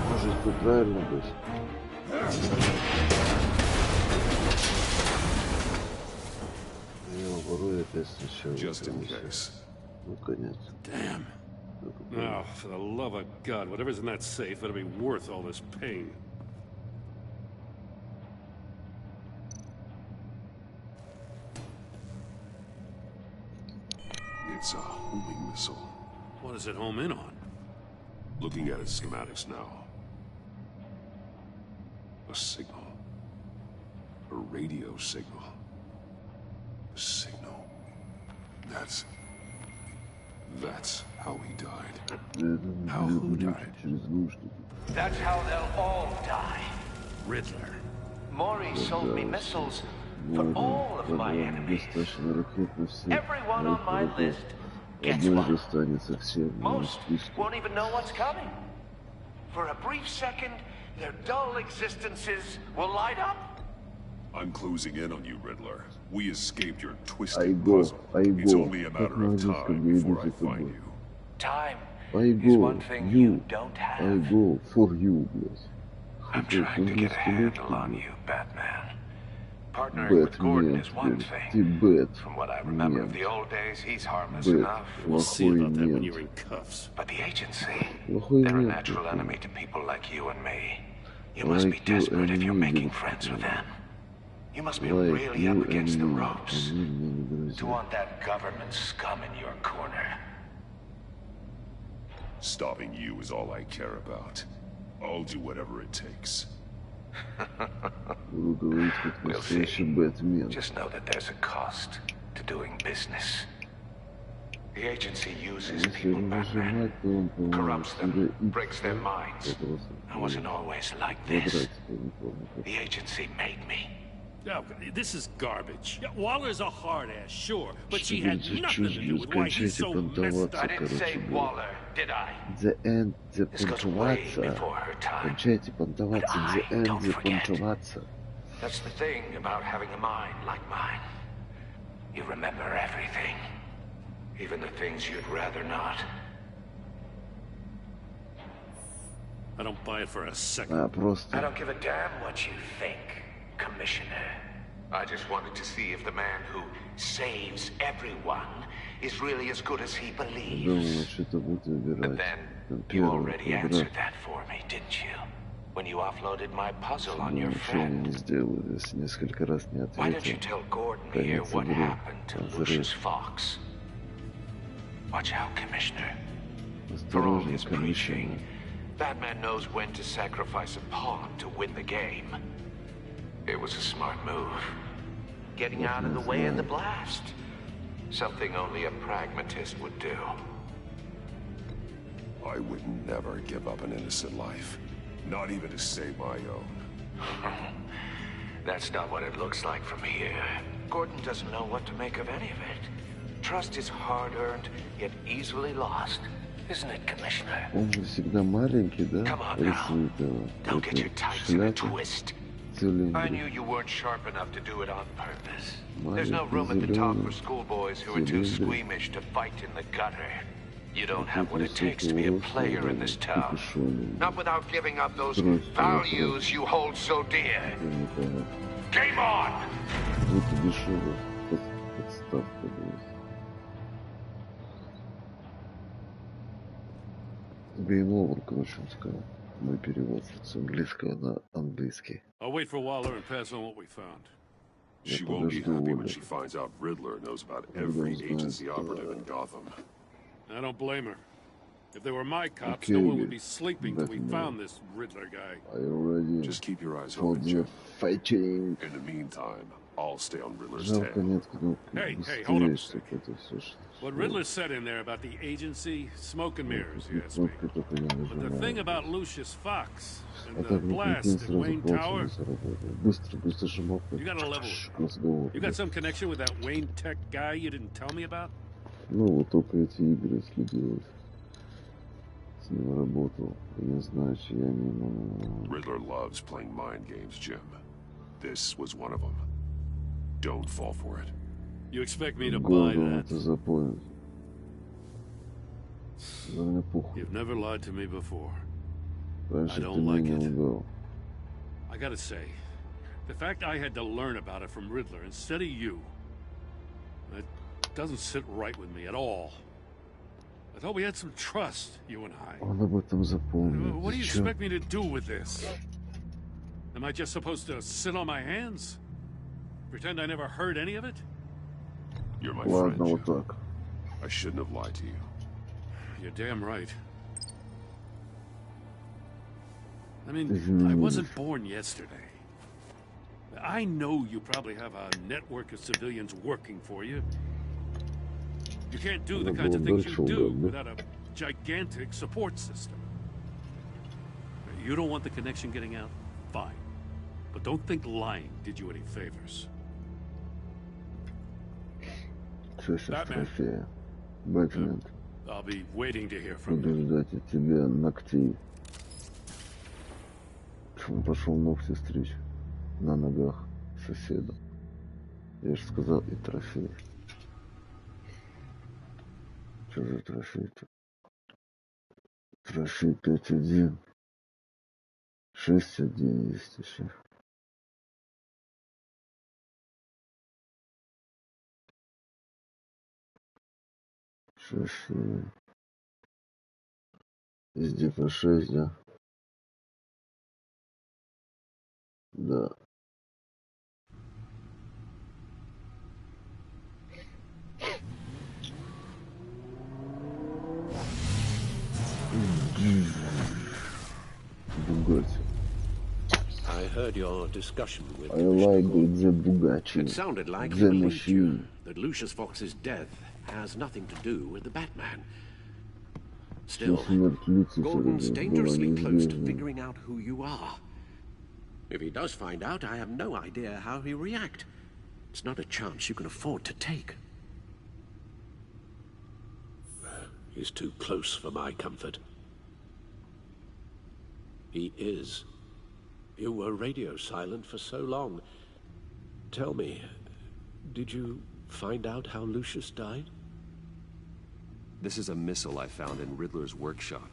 Может, это правильно быть? Я ворую опять сначала. Just in case. Ну, конец. Damn. Now, for the love of God, whatever's in that safe better be worth all this pain. It's a homing missile. What does it home in on? Looking at its schematics now. A signal. A radio signal. A signal. That's how he died. How who died? That's how they'll all die. Riddler. Maury sold me missiles for all of my enemies. Everyone on my list gets one. Most won't even know what's coming. For a brief second, their dull existences will light up. I'm closing in on you, Riddler. We escaped your twisted puzzle. It's only a matter of time before I find you. Time is one thing you don't have. I go for you, блядь. I'm trying to get a handle on you, Batman. Partnering with Gordon is one thing. From what I remember of the old days, he's harmless enough. We'll see about that when you're in cuffs. But the agency, they're a natural enemy to people like you and me. You must be desperate if you're making friends with them. You must be really up against the ropes to want that government scum in your corner. Stopping you is all I care about. I'll do whatever it takes. We'll see. Just know that there's a cost to doing business. The agency uses people, Batman. Corrupts them, breaks their minds. I wasn't always like this. The agency made me. Oh, this is garbage. Yeah, Waller's a hard ass, sure, but she had nothing to do with why he's so messed up. I didn't say Waller, did I? The end, the This goes way before her time. Кончайте понтоваться, the end, don't the forget. понтоваться. That's the thing about having a mind like mine. You remember everything. Even the things you'd rather not. I don't buy it for a second. I don't give a damn what you think, Commissioner. I just wanted to see if the man who saves everyone is really as good as he believes. But then, you already answered that for me, didn't you? When you offloaded my puzzle on your friend. Why don't you tell Gordon here what happened to Lucius Fox? Watch out, Commissioner. For all his preaching, Batman knows when to sacrifice a pawn to win the game. It was a smart move. Getting out of the way of the blast. Something only a pragmatist would do. I would never give up an innocent life. Not even to save my own. That's not what it looks like from here. Gordon doesn't know what to make of any of it. Trust is hard-earned, yet easily lost. Isn't it, Commissioner? Он же всегда маленький, да? Come on now. Don't get your tights in a twist. I knew you weren't sharp enough to do it on purpose. There's no room at the top for schoolboys who are too squeamish to fight in the gutter. You don't have what it takes to be a player in this town. Not without giving up those values you hold so dear. Game on! Это дешевая подставка, блядь. Game over, короче, он сказал. Мой перевод с английского на английский. I'll wait for Waller and pass on what we found. She won't be happy when she finds out Riddler knows about every agency operative in Gotham. I don't blame her. If they were my cops, no one would be sleeping till we found this Riddler guy. I already Just keep your eyes open, Jim. fighting. In the meantime, I'll stay on Riddler's Жалко tail. нет кнопки. Hey, hold up a Быстрее, second. чтоб это все. What Riddler said in there about the agency, smoke and mirrors, you ask me. Кнопки только я But the thing нажимаю. about Lucius Fox А and the так никаким blast in сразу Wayne Tower, палцем заработал. Быстро жмок. you got a level. Разговор. You got some connection with that Wayne Tech guy you didn't tell me about? Ну, вот только эти игры если делать. с ним работал. Не знаю, чья они... Riddler loves playing mind games, Jim. This was one of them. Don't fall for it. You expect me to buy Гордон that? это запомнит. Да мне похуй. You've never lied to me before. Раньше ты мне не лгал. I gotta say, the fact I had to learn about it from Riddler instead of you, that doesn't sit right with me at all. I thought we had some trust, you and I. Он об этом запомнит. What do you expect me to do with this? Am I just supposed to sit on my hands? Pretend I never heard any of it? You're my Ладно, friend, вот Jim. так. I shouldn't have lied to you. You're damn right. I mean, Извини. I wasn't born yesterday. I know you probably have a network of civilians working for you. You can't do the kinds of things you do without a gigantic support system. You don't want the connection getting out? Fine. But don't think lying did you any favors. Что сейчас трофея? Бэтмен. I'll be waiting to hear from you. Буду ждать от тебя ногтей. Он пошел ногти стричь на ногах соседа. Я же сказал, и трофей. Что за трофей-то? Трофей 5-1. 6-1 есть еще. Везде по 6, да? Да. Bugatti. I heard your discussion with I like the Bugatti. It sounded like The he believed you machine. that Lucius Fox's death has nothing to do with the Batman. Still, Gordon's dangerously close to figuring out who you are. If he does find out, I have no idea how he'll react. It's not a chance you can afford to take. He's too close for my comfort. He is. You were radio silent for so long. Tell me, did you find out how Lucius died? This is a missile I found in Riddler's workshop.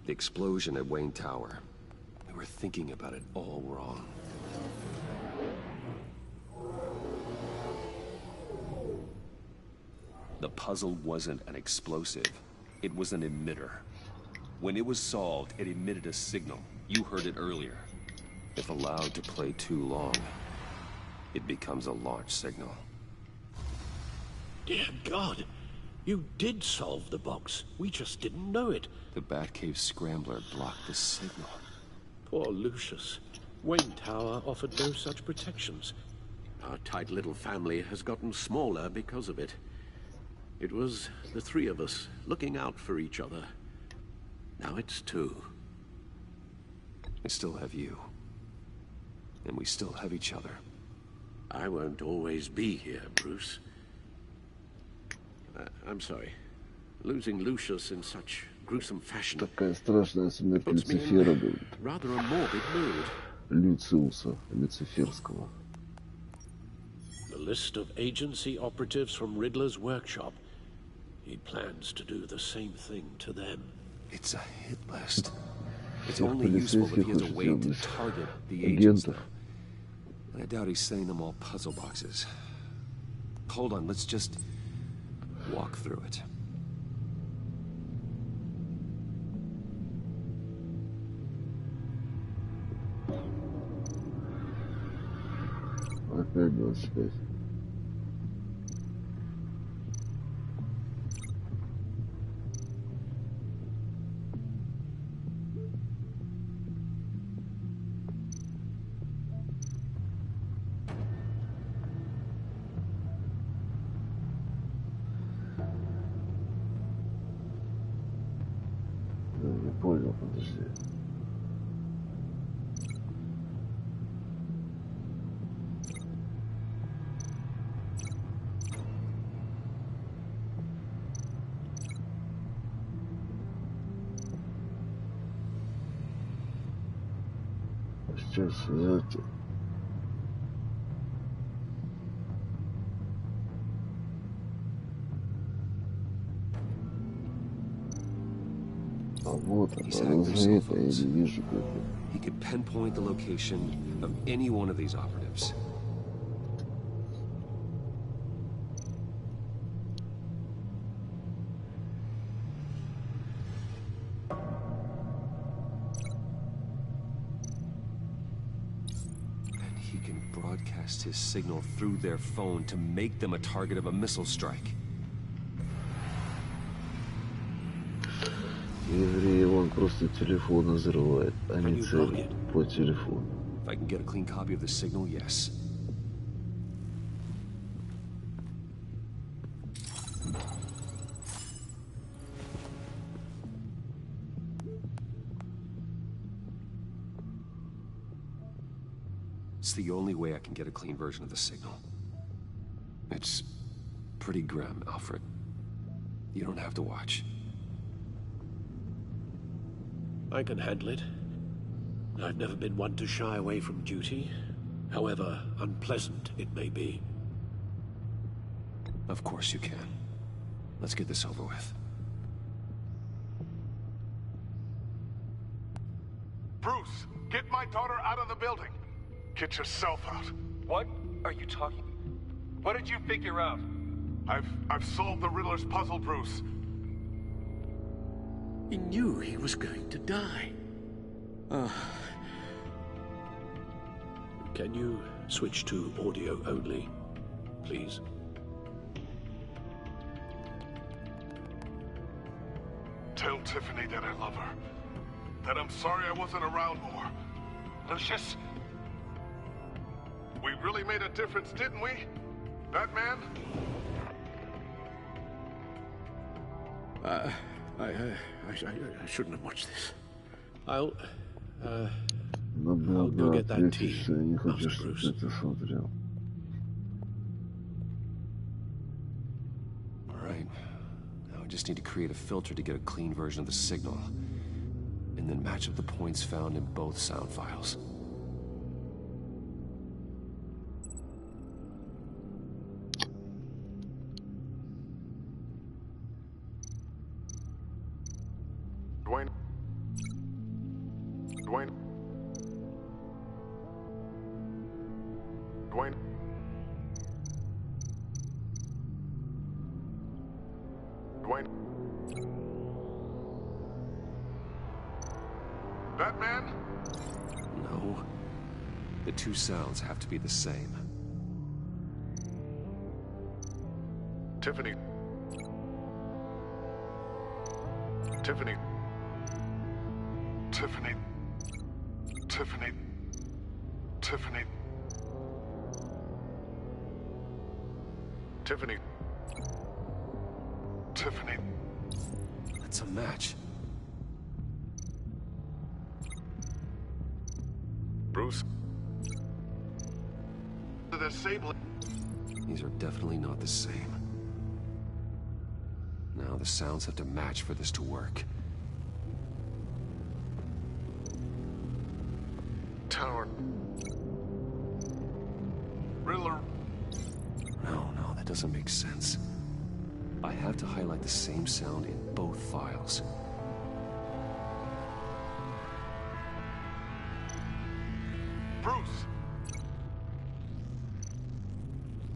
The explosion at Wayne Tower. We were thinking about it all wrong. The puzzle wasn't an explosive. It was an emitter. When it was solved, it emitted a signal. You heard it earlier. If allowed to play too long, it becomes a launch signal. Dear God, you did solve the box. We just didn't know it. The Batcave Scrambler blocked the signal. Poor Lucius. Wayne Tower offered no such protections. Our tight little family has gotten smaller because of it. It was the three of us looking out for each other. Now it's two. I still have you. And we still have each other. I won't always be here, Bruce. I'm sorry. Losing Lucius in such gruesome fashion Такая страшная смерть puts me Люцифера, in говорит. rather a morbid mood. Люциуса, Люциферского. The list of agency operatives from Riddler's workshop. He plans to do the same thing to them. It's a hit list. It's Всех only useful if he has a полицейских way to хочет target the agents, агентов. though. And I doubt he's sending them all puzzle boxes. Hold on, let's just walk through it. Опять 25. Не понял, подожди. сейчас это... А вот она, за это я не вижу как. He could pinpoint the location of any one of these operatives. And he can broadcast his signal through their phone to make them a target of a missile strike. Евреи, он просто телефон взрывает, а не цель по телефону. If I can get a clean copy of the signal, yes. It's the only way I can get a clean version of the signal. It's pretty grim, Alfred. You don't have to watch. I can handle it. I've never been one to shy away from duty, however unpleasant it may be. Of course you can. Let's get this over with. Bruce, get my daughter out of the building. Get yourself out. What are you talking? What did you figure out? I've solved the Riddler's puzzle, Bruce. He knew he was going to die. Can you switch to audio only, please? Tell Tiffany that I love her. That I'm sorry I wasn't around more. Lucius? We really made a difference, didn't we? Batman? I shouldn't have watched this. I'll Надо go get that ответить, tea, что я не хочу, Master чтобы Bruce. ты это смотрел. Alright. Now I just need to create a filter to get a clean version of the signal. And then match up the points found in both sound files. Dwayne. Dwayne. Dwayne. Dwayne. Batman? No. The two sounds have to be the same. Tiffany. Tiffany. Tiffany. Tiffany. Tiffany. Tiffany. Tiffany. That's a match. Bruce. The disabling. These are definitely not the same. Now the sounds have to match for this to work. Tower. Riddler. No, that doesn't make sense. I have to highlight the same sound in both files. Bruce.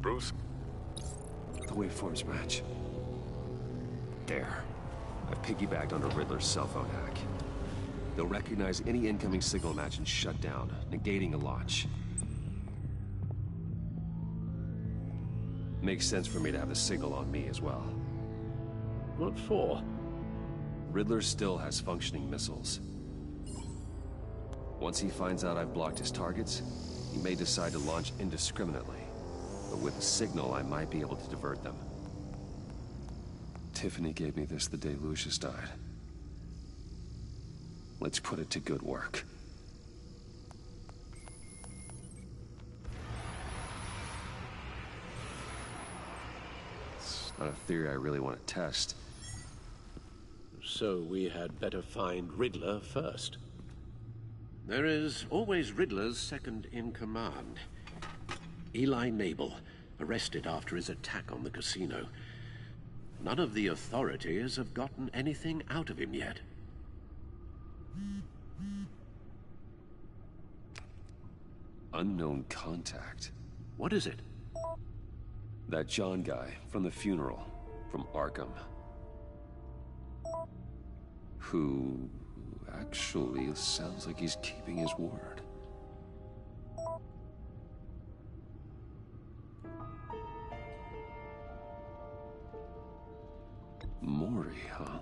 Bruce. The waveforms match. There. I've piggybacked onto Riddler's cell phone hack. They'll recognize any incoming signal match and shut down, negating a launch. Makes sense for me to have the signal on me as well. What for? Riddler still has functioning missiles. Once he finds out I've blocked his targets, he may decide to launch indiscriminately. But with a signal, I might be able to divert them. Tiffany gave me this the day Lucius died. Let's put it to good work. It's not a theory I really want to test. So we had better find Riddler first. There is always Riddler's second-in-command. Eli Nabel, arrested after his attack on the casino. None of the authorities have gotten anything out of him yet. Unknown contact. What is it? That John guy from the funeral, from Arkham. Who actually sounds like he's keeping his word. Maury, huh?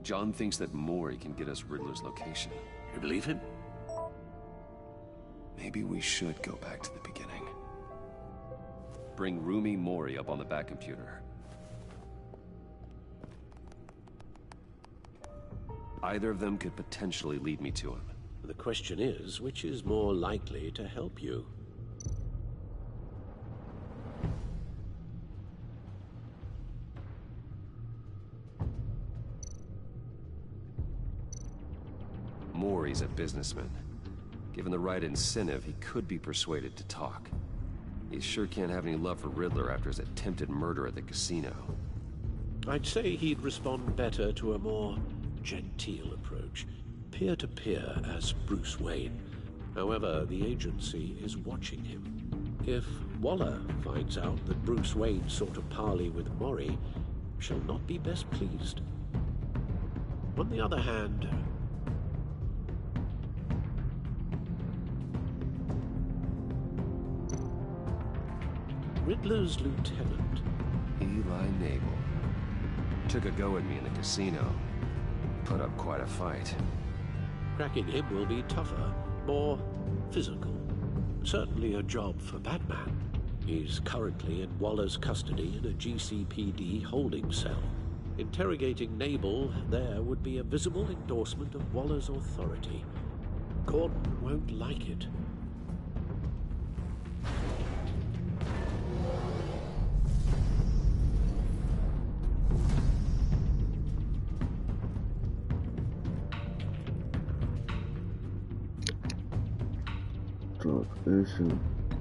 John thinks that Maury can get us Riddler's location. You believe him? Maybe we should go back to the beginning. Bring Rumi Maury up on the back computer. Either of them could potentially lead me to him. The question is, which is more likely to help you? Maury's a businessman. Given the right incentive, he could be persuaded to talk. He sure can't have any love for Riddler after his attempted murder at the casino. I'd say he'd respond better to a more genteel approach. Peer-to-peer as Bruce Wayne. However, the agency is watching him. If Waller finds out that Bruce Wayne sought a parley with Maury, she'll not be best pleased. On the other hand, Riddler's lieutenant, Eli Nabel, took a go at me in the casino. Put up quite a fight. Cracking him will be tougher, more physical. Certainly a job for Batman. He's currently in Waller's custody in a GCPD holding cell. Interrogating Nabel there would be a visible endorsement of Waller's authority. Gordon won't like it.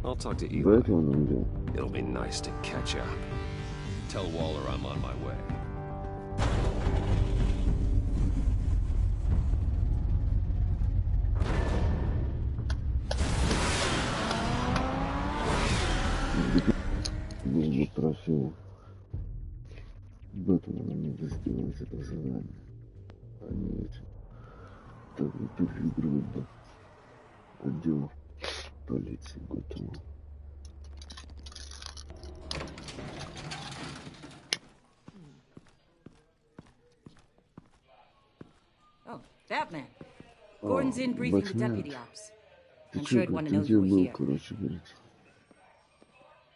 I'll talk to Eli. It'll be nice to catch up. Tell Waller I'm on my way. Был бы трофей. Бэтмену надо сделать это задание. Они эти так бы переигрывают бы отдел полиции Готэма. Oh, Batman. Gordon's in briefing the deputy ops. I'm sure I'd want to know Где you were был, here. короче, говорит.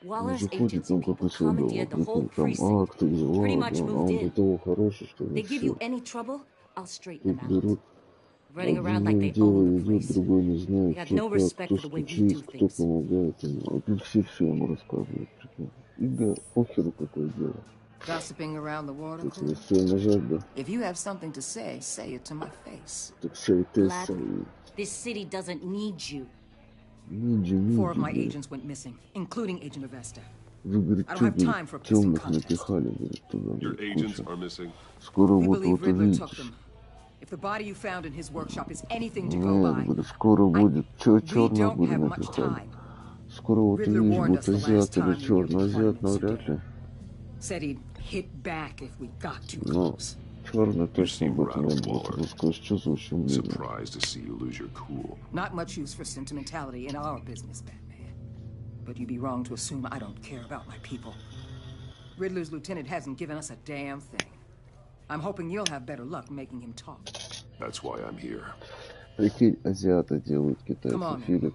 Waller's Заходит, agency он people какой свой commandeered the whole там precinct. акты взял, Pretty much а moved он in. до того хороший, что They вот give все. you any trouble, I'll straighten Тут them out. берут, Running around like один they дело own the идет, place. другой не They знает, got что no как, respect кто for the way we стучит, do кто things. помогает ему. А тут все ему рассказывают. Прикинь. И да, похеру какое дело. Gossiping around the water Тут cooler? не все нажать, да. If you have something to say it to my face. Так say ты Lad, say. this city doesn't need you. Ниндзя, 4 of my говорит. agents went missing, including Agent Avesta. Вы, говорит, I don't что, have time говорит, for a pissing темных contest. напихали, говорит, туда, Your говорит, agents куча. are missing. Скоро We вот believe Riddler увидите. took them. If the body you found in his workshop is anything to go Нет, by, говорит, скоро будет. Чё we черного don't будет have much напихали? time. Скоро вот Riddler увидишь, warned будет us the last азиат time или we черный. nearly Азиат plunged навряд ли. Said he'd hit back if we got too Ну, close. черный точно seem будет не rattled, будет. Waller. Русское чувство блин. Surprised to see you lose your cool. Not much use for sentimentality in our business, Batman. But you'd be wrong to assume I don't care about my people. Riddler's lieutenant hasn't given us a damn thing. I'm hoping you'll have better luck making him talk. That's why I'm here. Прикинь, азиаты делают Come on, китайцы фильм.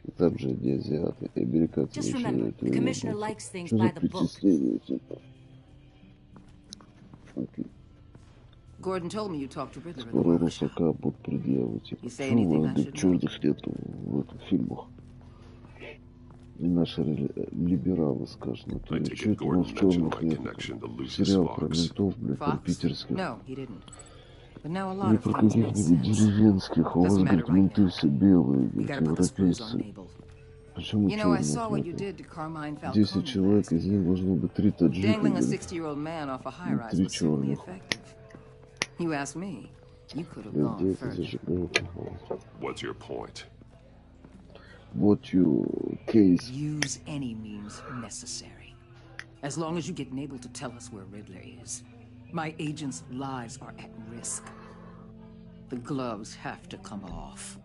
И там же где азиаты, и американцы Just еще remember, это the commissioner ебутся. likes things Что by за the book. причисление, типа? Окей. Gordon told me you talked to Riddler at the Скоро workshop. Русака будут предъявы, типа. You say Чего anything I вы should know? черных нету в этих фильмах? наши либералы скажут, ну то есть, что это у нас в черных нет? Сериал про ментов, блядь, про питерских. Не про каких-нибудь деревенских, у вас, говорит, менты все белые, говорит, европейцы. Почему черные? 10 человек, из них должно быть 3 таджика, говорит, и 3 черных. Где это зажигалка? What's your point? What your case? Use any means necessary. As long as you get able to tell us where Riddler is. My agents' lives are at risk. The gloves have to come off.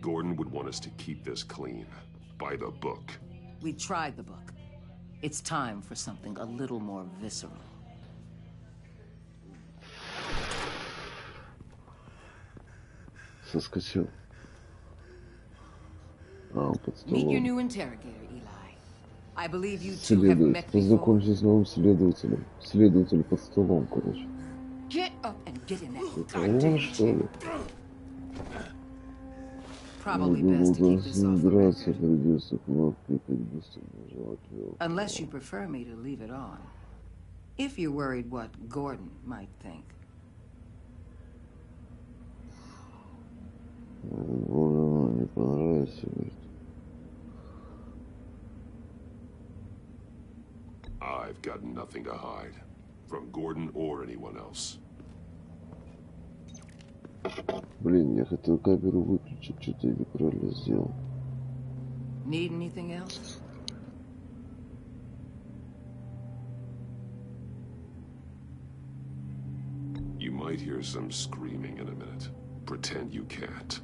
Gordon would want us to keep this clean. By the book. We tried the book. It's time for something a little more visceral. Соскочил. Он под столом. Meet your new interrogator, Eli. I believe you two have met before. Познакомься с новым следователем. Следователь под столом, короче. Get up and get in that goddamn chair. Probably best to keep this off the record. Unless you prefer me to leave it on. If you're worried what Gordon might think. Не понравится, говорит. I've got nothing to hide. From Gordon or anyone else. Блин, я хотел камеру выключить, что-то я неправильно сделал. Need anything else? You might hear some screaming in a minute. Pretend you can't.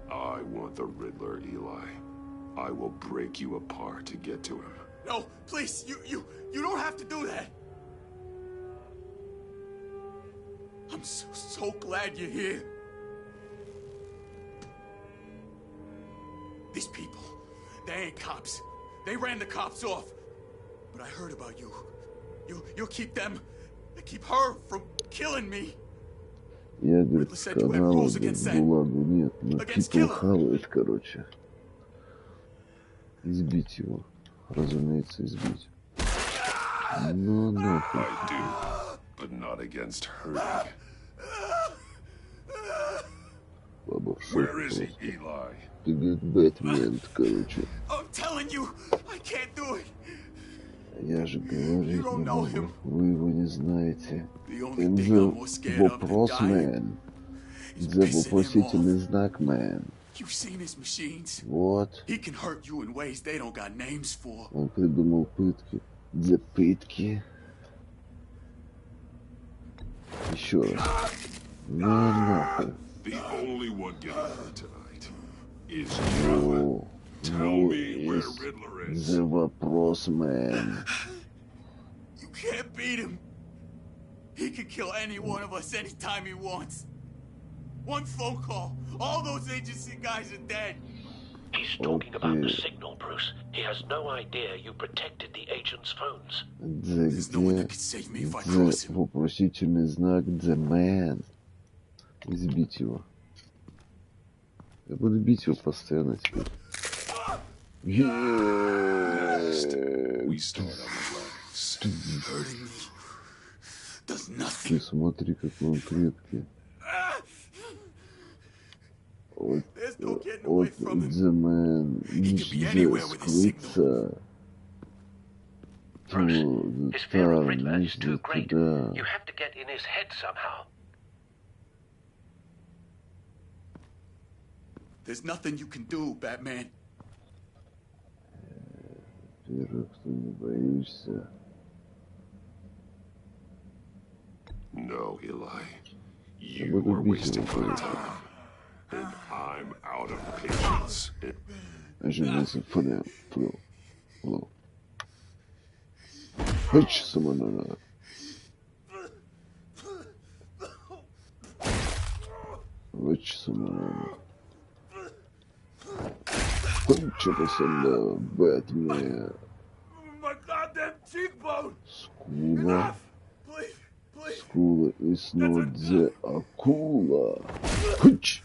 I want the Riddler, Eli. I will break you apart to get to him. No, please, you don't have to do that. I'm so glad you're here. These people, they ain't cops. They ran the cops off. But I heard about you. You'll keep them, keep her from killing me. Я, говорит, сказал, Булагу нет, но типа хавает, короче. Избить его. Разумеется, избить. Ну, нахуй. I do, but not against hurting. Баба в шоке. Where is he, Eli? Ты, говорит, Бэтмен, короче. I'm telling you, I can't do it. Я же говорить не могу. Вы его не знаете. Это вопрос, мэн. Это вопросительный знак, мэн. Вот. Он придумал пытки. За пытки. Еще раз. Ну нахуй. Tell me where Riddler is. The вопрос, man. You can't beat him. He can kill any one of us anytime he wants. One phone call, all those agency guys are dead. He's talking about the signal, Bruce. He has no idea you protected the agent's phones. There's no one that can save me if I cross him. Вопросительный знак, the man. Избить его. Я буду бить его постоянно теперь. Next, we start on the legs. Ты смотри, какой он крепкий. Вот the man, нижняя скрыться. His fear of Riddler is too great. You have to get in his head somehow. There's nothing you can do, Batman. Во-первых, ты не боишься. No, Eli. You are wasting my time. And I'm out of patience. Ожидается флю. Хоть самонара. Which someone controls on the Batman. My goddamn cheekbone! Skula. Please, please. Skula is not the Akula. Hutch.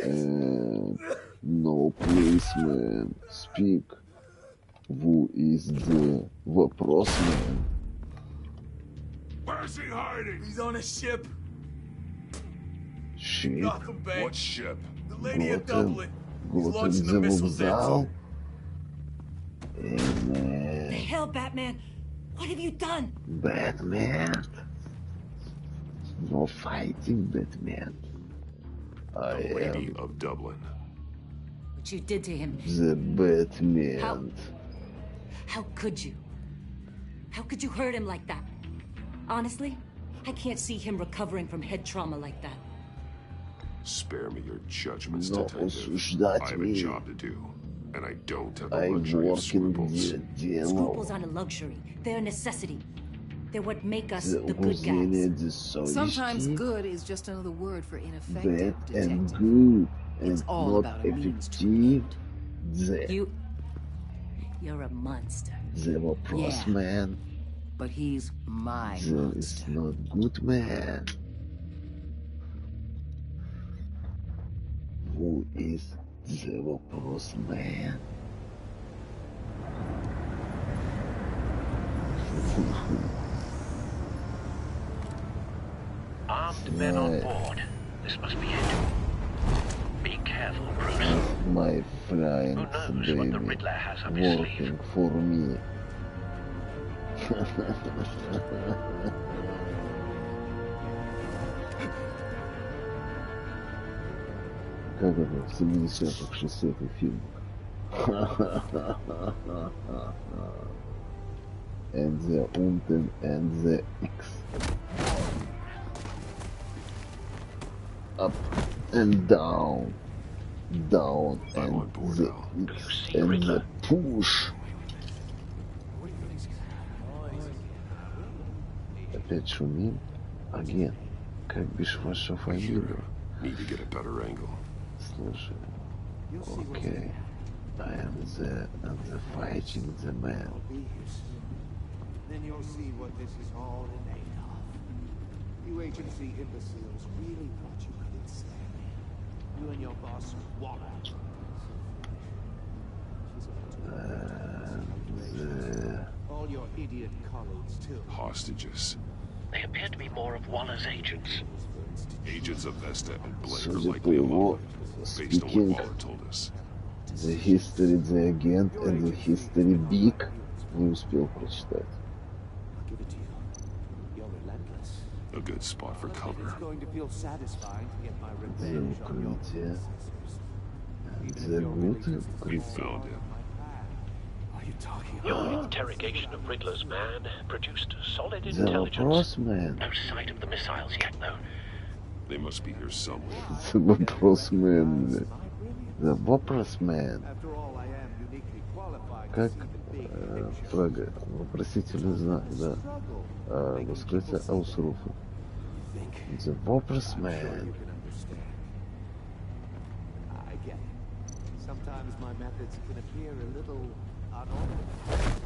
And no policeman. Speak. Who is the вопросman? Where's he hiding? He's on a ship. Ship? Gotham Bay. What ship? The Lady of Gotham. Dublin. He's Gotham launching the the missiles in. вокзал? The hell, Batman? What have you done? Batman? No fighting, Batman. I Lady am of Dublin. What you did to him. the Batman. How could you? How could you hurt him like that? Honestly, I can't see him recovering from head trauma like that. Spare me your judgments, No detective. осуждать I have a me. job to do, and I don't have the I'm luxury of working scruples. дело. Scruples aren't a luxury. They're a necessity. They're what make us The the good угрызение guys. Sometimes совести. good is just another word for ineffective, Bad and detective. good and It's all not about a means to effective. The You're a monster. вопрос, Yeah. man. But he's my There is not good man. Who is the вопрос, man? Armed men on board. This must be it. Be careful, Bruce. My friend, Who knows baby, what the Riddler has up his sleeve? working for me. Как это в 70-х, 60-х фильмах? And the unten and the X. Up and down. Down and the X and the push. Опять шумим? Агент, как бишь ваша фамилия? Need to get a better angle. Слушай, окей. I am the fighting the man. Then you'll see what this is all in aid of. You agency imbeciles really thought you could ensnare me. You and your boss, Waller. All your idiot colleagues, too. Hostages. They appear to be more of Waller's agents. Agents of Vesta and Blake are Судя по likely его along with, based on speaking, what Waller told us. the history, the agent and the history big не успел прочитать. I'll give it to you. You're relentless. A good spot for cover. It's going to feel satisfying to get my The revenge on your укрытие. And Even the if you're really good just We укрытие. found him. What are you talking Your interrogation of Riddler's man produced solid The intelligence. вопрос, man. No sight of the missiles yet, though. They must be here somewhere. The вопрос, man. The вопрос, man. After all, I am uniquely qualified Как to see the big picture. фрага, вопросительный знак, да. Раскрытие Аусруфа. The вопрос, man. You can understand. I get it. Sometimes my methods can appear a little unorthodox.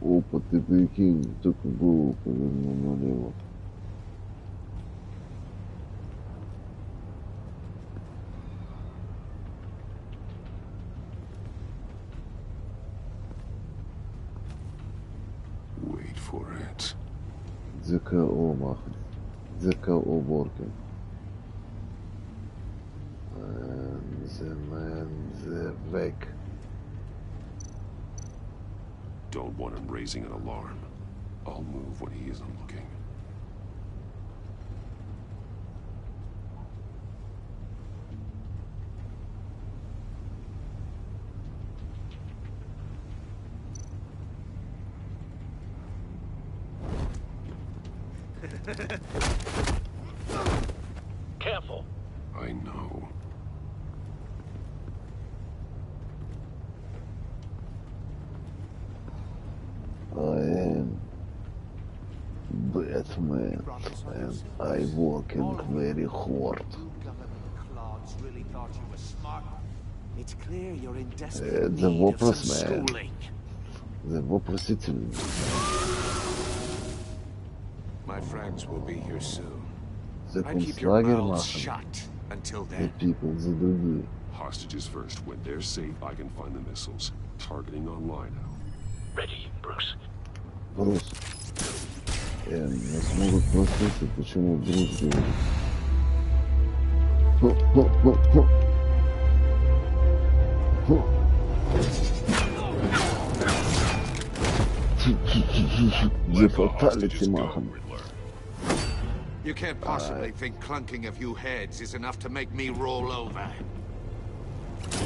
Опа, ты прикинь, только голову повернул налево. Wait for it. ЗКО махнет. ЗКО working. And the man, the back. Don't want him raising an alarm. I'll move when he isn't looking. Careful. I know. I am Batman, and I working very hard. Really thought you were smart. It's clear you're in desperate The need of some вопрос, man. schooling. The вопросительный. My friends will be here soon. The I keep your концлагерь mouths machen. shut until The then. people, the другие. Hostages first. When they're safe, I can find the missiles. Targeting online now. Ready, Bruce. Брус. Нас могут прослушать, почему Брус говорит. The fatality machen. You can't possibly think clunking a few heads is enough to make me roll over. I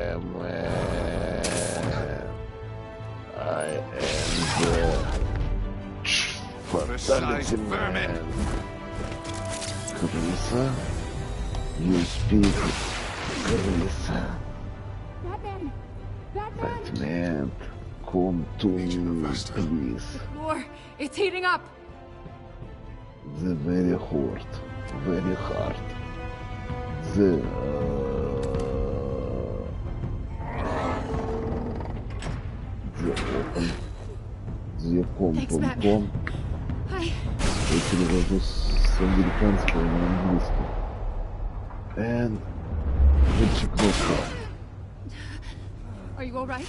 am the fatality man. Крыса, you speak, крыса. Batman, come to me, please. More, it's heating up. The very hard, very hard. The open, the pom-pom-pom. Я перевожу с американского на английский. And the кнопка. Are you all right?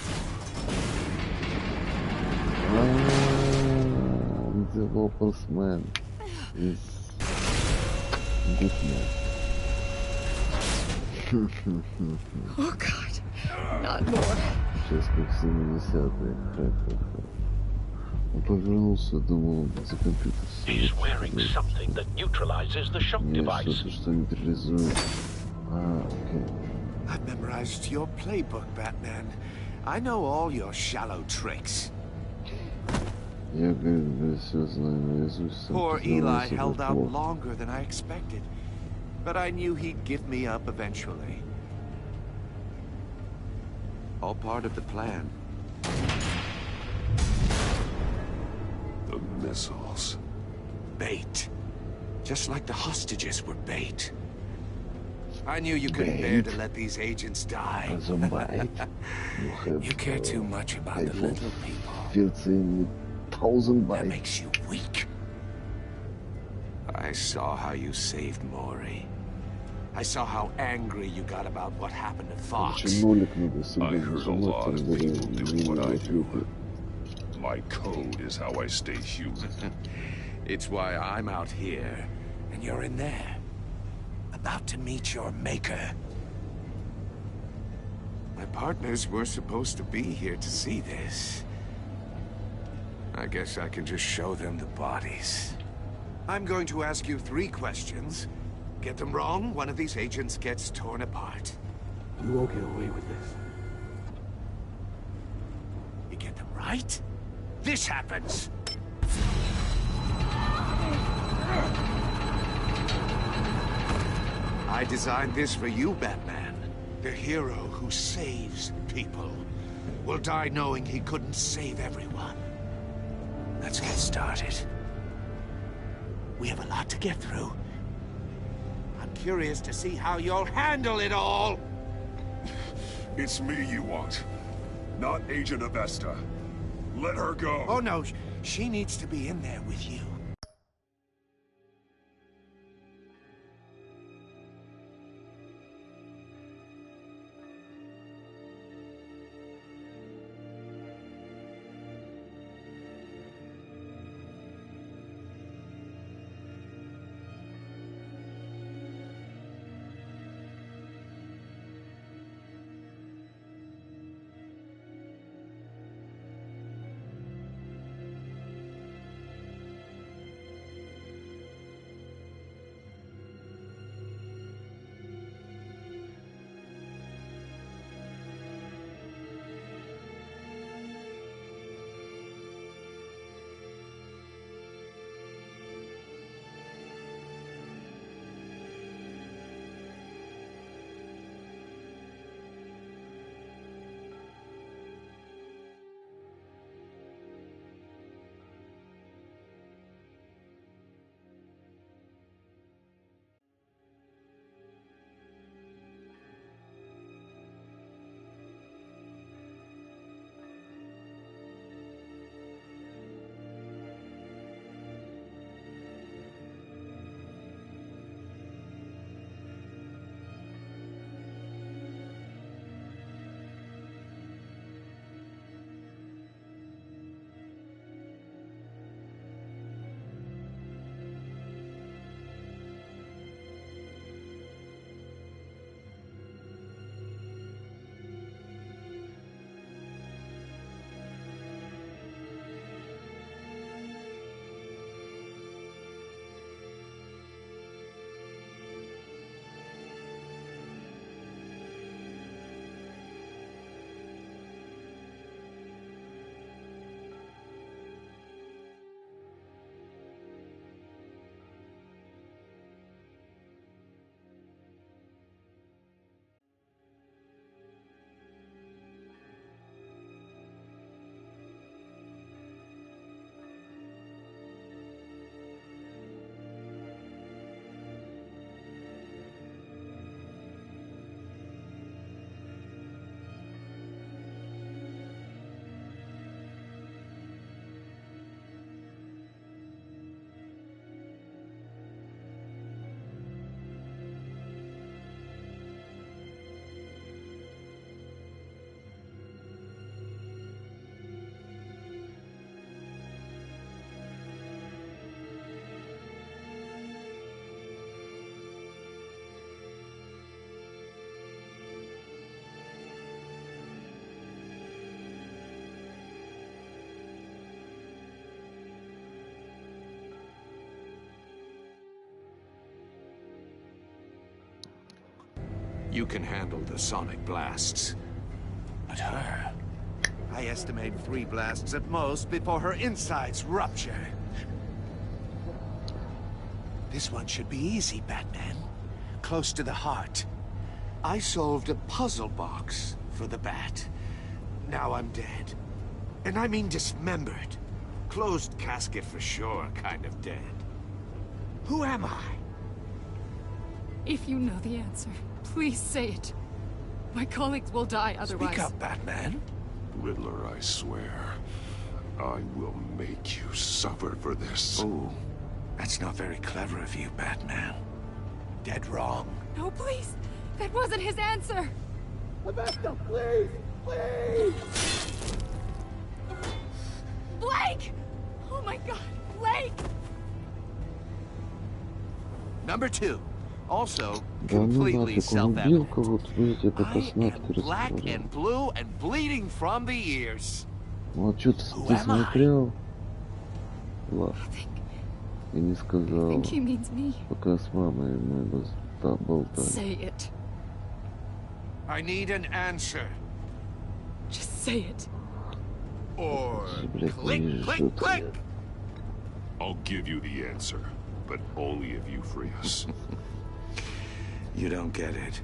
The Lopers man is good man. Oh God, not more. Сейчас как 70-е. Он повернулся, думал, за компьютер. He's wearing something that neutralizes the shock Нет, device. что-то, что нейтрализует. Окей. I've memorized your playbook, Batman. I know all your shallow tricks. Я, говорит, все знаю наизусть. Poor Eli held out longer than I expected, but I knew he'd give me up eventually. All part of the plan. The missiles. Bait. Just like the hostages were bait. I knew you couldn't bear to let these agents die. You care too much about the little people. That makes you weak. I saw how you saved Maury. I saw how angry you got about what happened to Fox. I heard a lot of people do what I do. My code is how I stay human. It's why I'm out here, and you're in there. About to meet your maker. My partners were supposed to be here to see this. I guess I can just show them the bodies. I'm going to ask you 3 questions. Get them wrong, one of these agents gets torn apart. You won't get away with this. You get them right, this happens. I designed this for you, Batman. The hero who saves people will die knowing he couldn't save everyone. Let's get started. We have a lot to get through. I'm curious to see how you'll handle it all. It's me you want, not Agent Avesta. Let her go. Oh no, she needs to be in there with you. You can handle the sonic blasts. But her... I estimate 3 blasts at most before her insides rupture. This one should be easy, Batman. Close to the heart. I solved a puzzle box for the Bat. Now I'm dead. And I mean dismembered. Closed casket for sure, kind of dead. Who am I? If you know the answer, please say it. My colleagues will die otherwise. Speak up, Batman. Riddler, I swear, I will make you suffer for this. Oh, that's not very clever of you, Batman. Dead wrong. No, please. That wasn't his answer. Rebecca, please! Please! Blake! Oh my God, Blake! Number 2. Also, Да ну completely нафиг, он убил self-evident. кого-то, видите, это I посмотри, am black and blue and bleeding from the ears. Вот что ты смотрел? Ладно. И не сказал. I think he means me. Пока с мамой мы болтали. Say it. I need an answer. Just say it. Or Блядь, click, не click, ждут. click. I'll give you the answer, but only if you free us. You don't get it.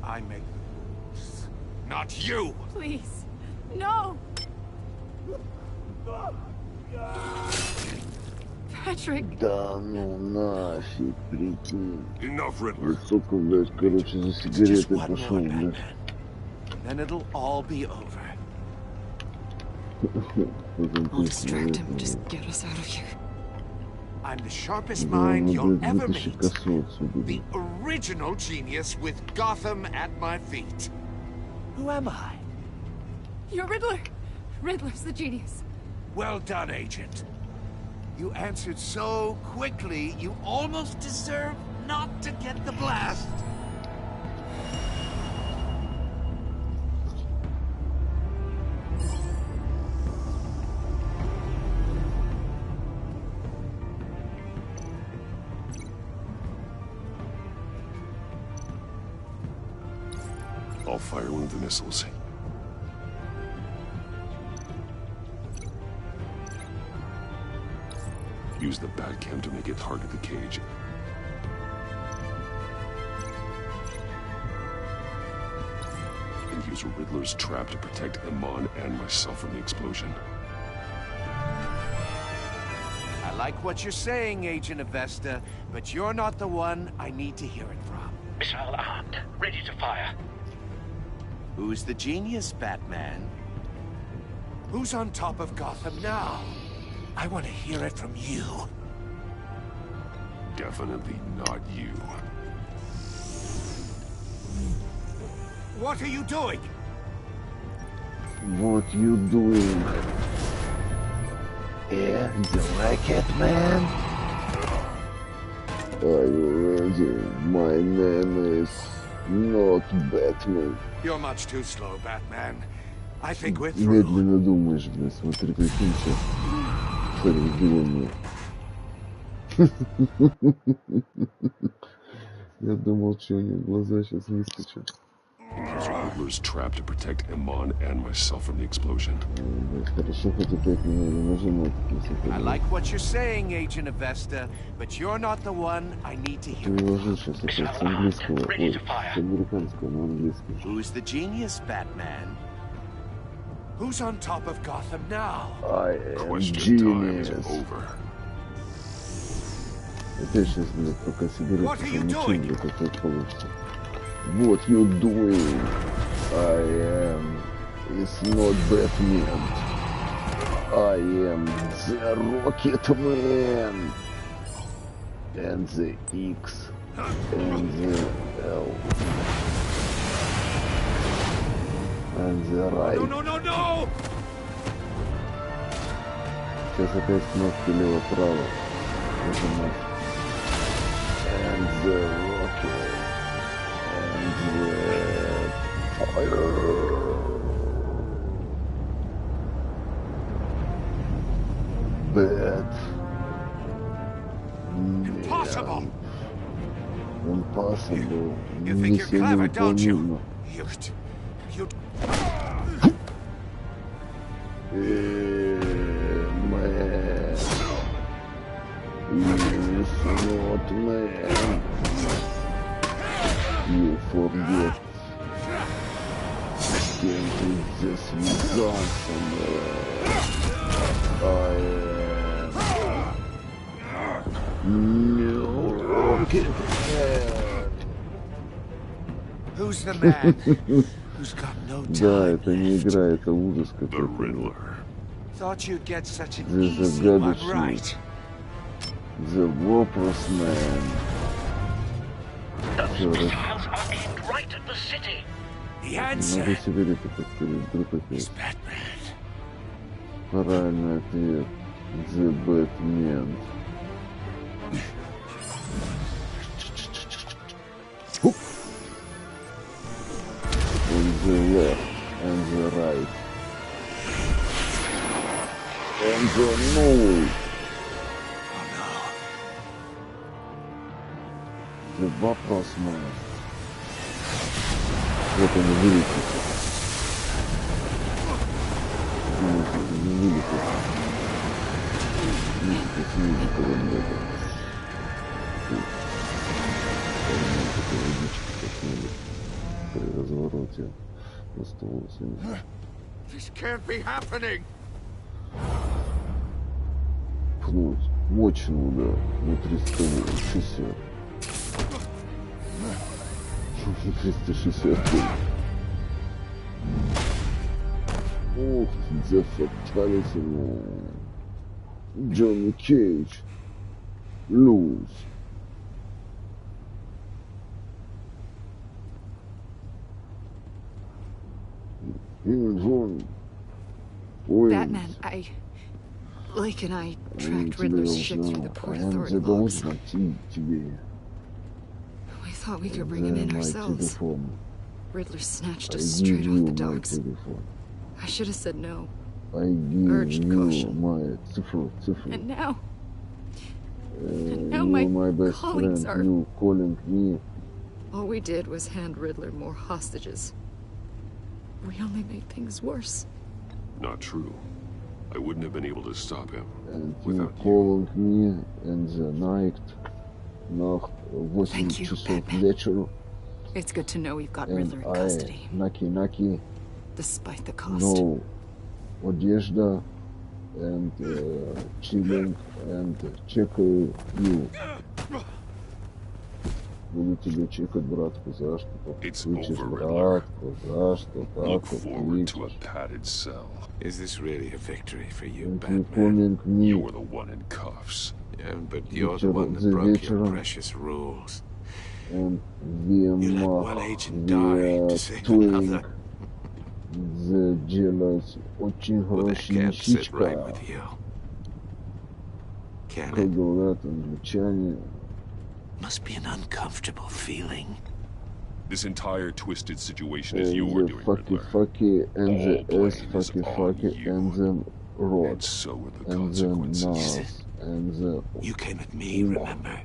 I make the rules, not you. Please. No. Patrick. Да ну нафиг, прикинь. Enough, Riddler. Сука, блядь, короче, за сигаретой пошел, блядь. Then it'll all be over. I'll distract him. Just get us out of here. I'm the sharpest Да, mind ну, you'll блядь, ever вытащи meet. косу отсюда. The original genius with Gotham at my feet. Who am I? You're Riddler. Riddler's the genius. Well done, Agent. You answered so quickly, you almost deserve not to get the blast. I'll fire one of the missiles. Use the Batcam to make it target the cage. And use Riddler's trap to protect Iman and myself from the explosion. I like what you're saying, Agent Avesta, but you're not the one I need to hear it from. Missile armed, ready to fire. Who's the genius, Batman? Who's on top of Gotham now? I want to hear it from you. Definitely not you. What are you doing? What you doing? Yeah, you like it, man? Are you ready? My name is not Batman. You're much too slow, Batman. I think we're through. Медленно думаешь, блин, смотри, прикинь, сейчас. Смотри, меня. Я думал, что у него глаза сейчас выскочат. Use Riddler's trap to protect Iman and myself from the explosion. Хорошо, хоть опять не надо нажимать. I like what you're saying, Agent Avesta, but you're not the one I need to hear. Переложи сейчас опять с английского, ой, с американского на английский. Who's the genius, Batman? Who's on top of Gotham now? I am Question time is genius. over. Опять сейчас, блядь, пока сигарету помучу, блядь, опять получится. What you doing? I am... It's not Batman. I am the Rocket Man. And the X. And the L. And the right. No, no, no, no! Сейчас опять кнопки лево-право. Нажимать. And the rocket. And the fire. Bad. Impossible! Impossible. You think you're clever, don't you? You... Man. You not man. You forget. Can't resist results Who's the man who's got no time? Да, это не игра, это ужас какой-то. Thought you'd get such an easy one right. The Worthless Man. Those missiles are aimed right at the city. The answer is Batman. Правильный ответ. The Batman. On the left and the right. And the north. The вопрос мой. Вот он вылетит. Не вылетит. Видите, вот это. При развороте на 180. This can't be happening. Пнуть. Мощный удар. Внутри 160. 360. Ух, the fatality man. Johnny Cage. Lose. Batman, Lake and I tracked Riddler's ship through the Port Authority logs. We thought we could bring him in ourselves. Riddler snatched us straight off the docks. I should have said no. Urged caution. And now my colleagues are... All we did was hand Riddler more hostages. We only made things worse. Not true. I wouldn't have been able to stop him without calling me in the night. Nacht 8 часов вечера. It's good to know we've got Riddler in custody. Naki. Despite the cost. No одежда and chilling and чекаю you. Буду тебя чекать, братку, за что подключишь, братку, за что так подключишь. Is this really a victory for you, Batman? You were the one in cuffs. Yeah, but you're the one that broke your precious rules. And you let one agent die to save another. Сделать очень хорошая щичка. Как говорят англичане. Must be an uncomfortable feeling. This entire twisted situation is your doing, Riddler. Fucky and the S fucky and the rod. And so are the and consequences. And the you came at me, remember?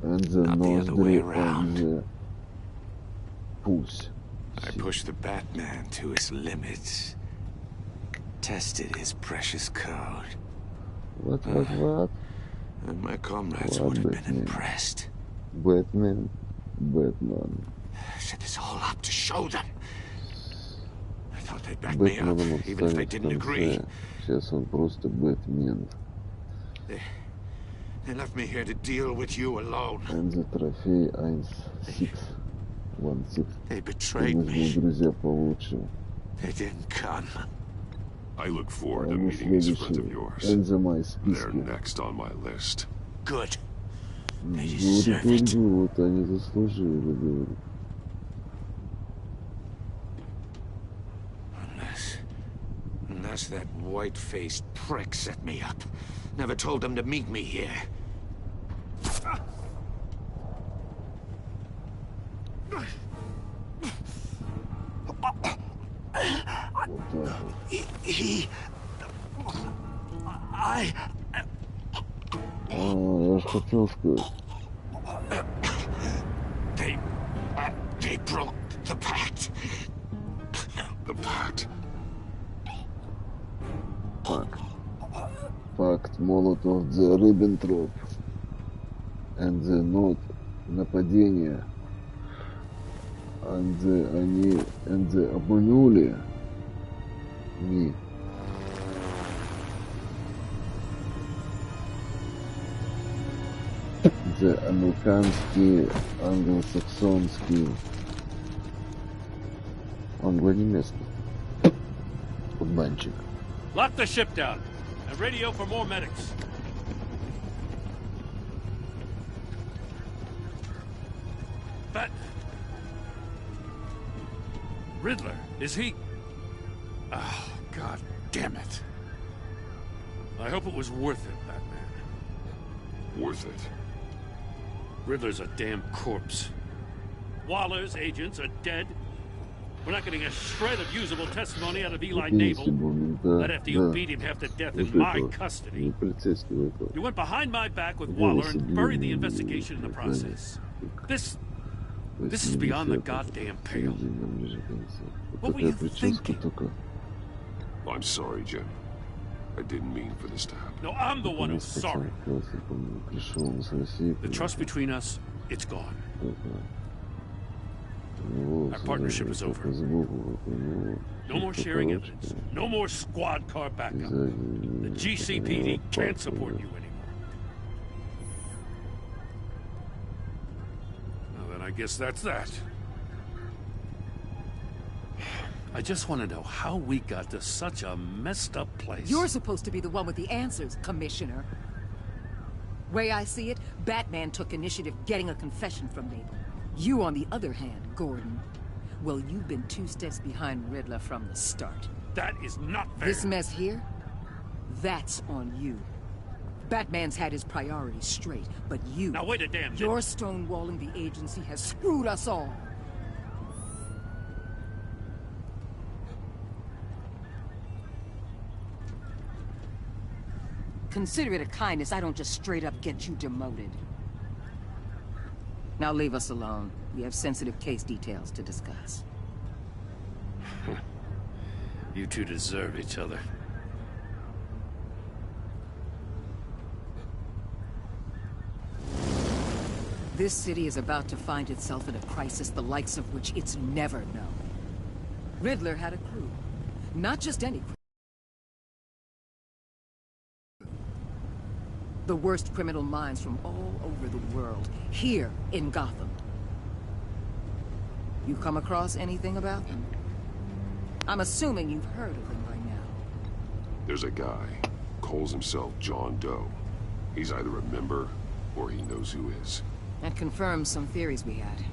And the not the other way around. And the pulse. I pushed the Batman to his limits. Tested his precious code. What? And my comrades would have been impressed. Batman. I set this all up to show them. I thought they'd back me up, even if they didn't agree. Сейчас он просто Batman. They left me here to deal with you alone. And the trophy 16. They betrayed me. Друзья получше. They didn't come. I look forward to meeting these friends of yours. They're next on my list. Good. They deserve it. Они заслужили, говорю. Unless that white-faced prick set me up. Never told them to meet me here. Я ж хотел сказать. They They broke the pact. The pact? Пакт Молотов-Риббентроп. And the not нападение. And the обманули. Me. The американский, англосаксонский, англо-немецкий обманщик. Lock the ship down and radio for more medics. But Riddler, is he? Oh, God damn it. I hope it was worth it, Batman. Worth it? Riddler's a damn corpse. Waller's agents are dead. We're not getting a shred of usable testimony out of Eli Naval. Not after you beat him half to death in my custody. You went behind my back with Waller and buried the investigation in the process. This is beyond the goddamn pale. What were you thinking? I'm sorry, Jim. I didn't mean for this to happen. No, I'm the one who's sorry. The trust between us, it's gone. Our partnership is over. No more sharing evidence. No more squad car backup. The GCPD can't support you anymore. Well, then I guess that's that. I just want to know how we got to such a messed up place. You're supposed to be the one with the answers, Commissioner. Way I see it, Batman took initiative getting a confession from Naval. You, on the other hand, Gordon, well, you've been 2 steps behind Riddler from the start. That is not fair. This mess here, that's on you. Batman's had his priorities straight, but you... Now wait a damn minute. Your stonewalling the agency has screwed us all. Consider it a kindness I don't just straight up get you demoted. Now leave us alone. We have sensitive case details to discuss. You two deserve each other. This city is about to find itself in a crisis the likes of which it's never known. Riddler had a crew. Not just any crew. The worst criminal minds from all over the world, here in Gotham. You come across anything about them? I'm assuming you've heard of them by now. There's a guy, calls himself John Doe. He's either a member, or he knows who is. That confirms some theories we had.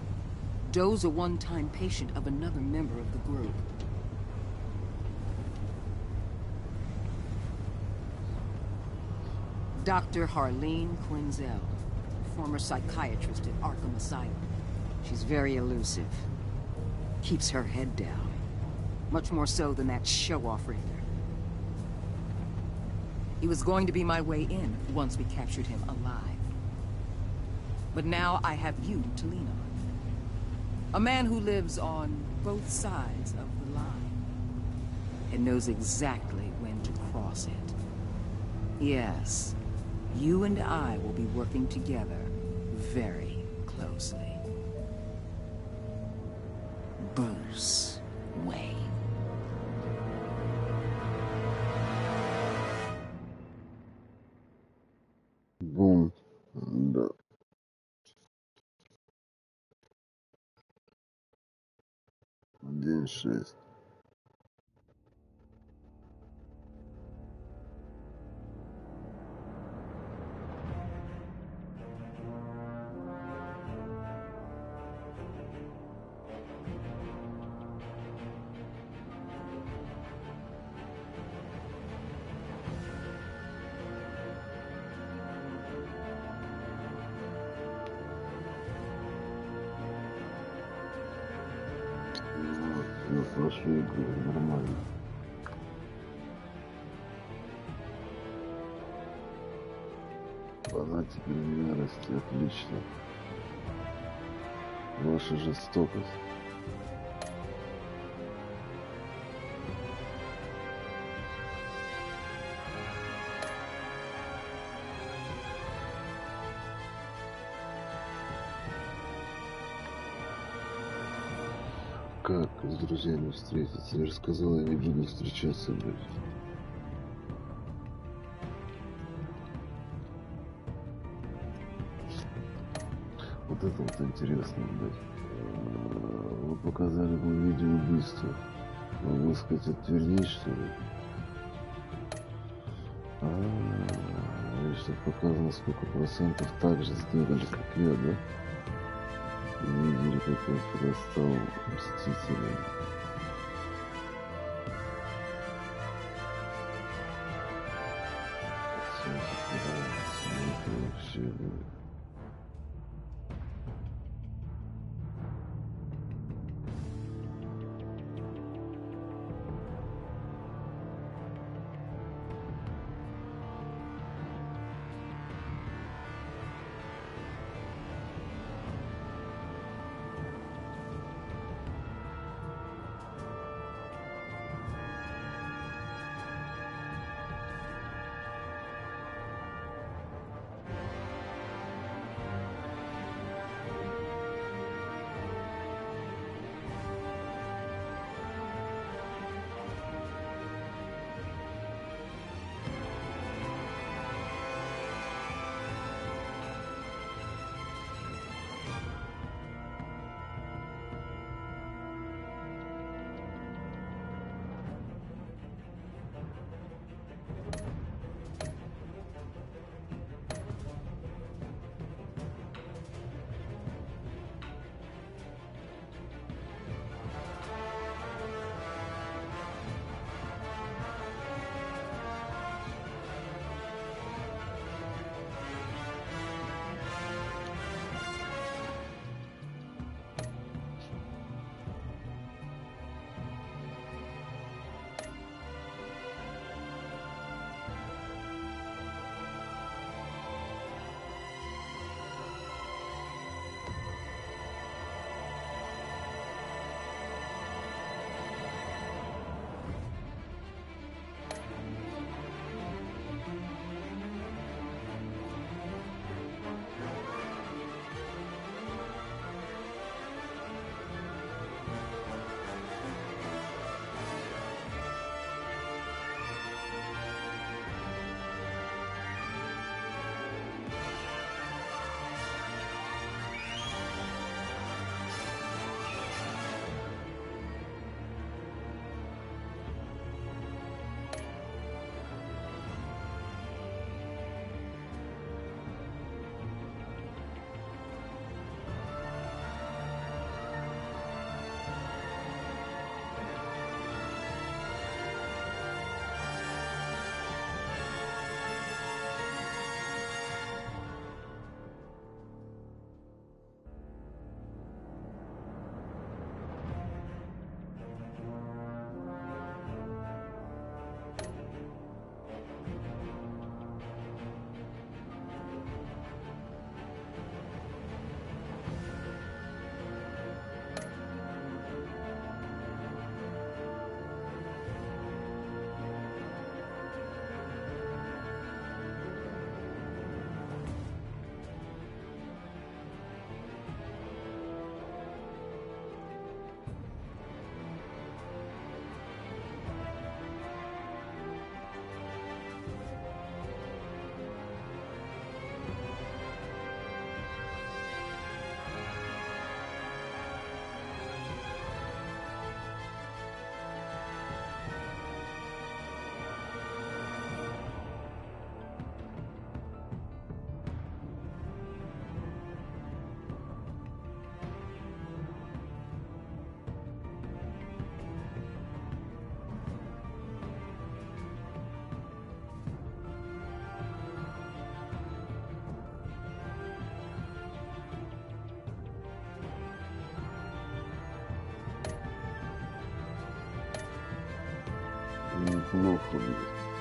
Doe's a one-time patient of another member of the group. Dr. Harleen Quinzel, former psychiatrist at Arkham Asylum. She's very elusive. Keeps her head down. Much more so than that show-off Riddler. He was going to be my way in once we captured him alive. But now I have you to lean on. A man who lives on both sides of the line. And knows exactly when to cross it. Yes. You and I will be working together very closely. Bruce Wayne. Бум. Да. День 6. Я прошу игру, нормально. Фанатики ярости, отлично. ваша жестокость. Как с друзьями встретиться? Я же сказал, я не буду встречаться, блядь. Вот это вот интересно, блядь. Вы показали мне видео убийства. Могу сказать, отвернись, что ли? Видишь, тут показано, сколько процентов так же сделали, как я, да? И видели, как я когда стал мстителем. Все запирается, это вообще, блядь. Неплохо, блядь.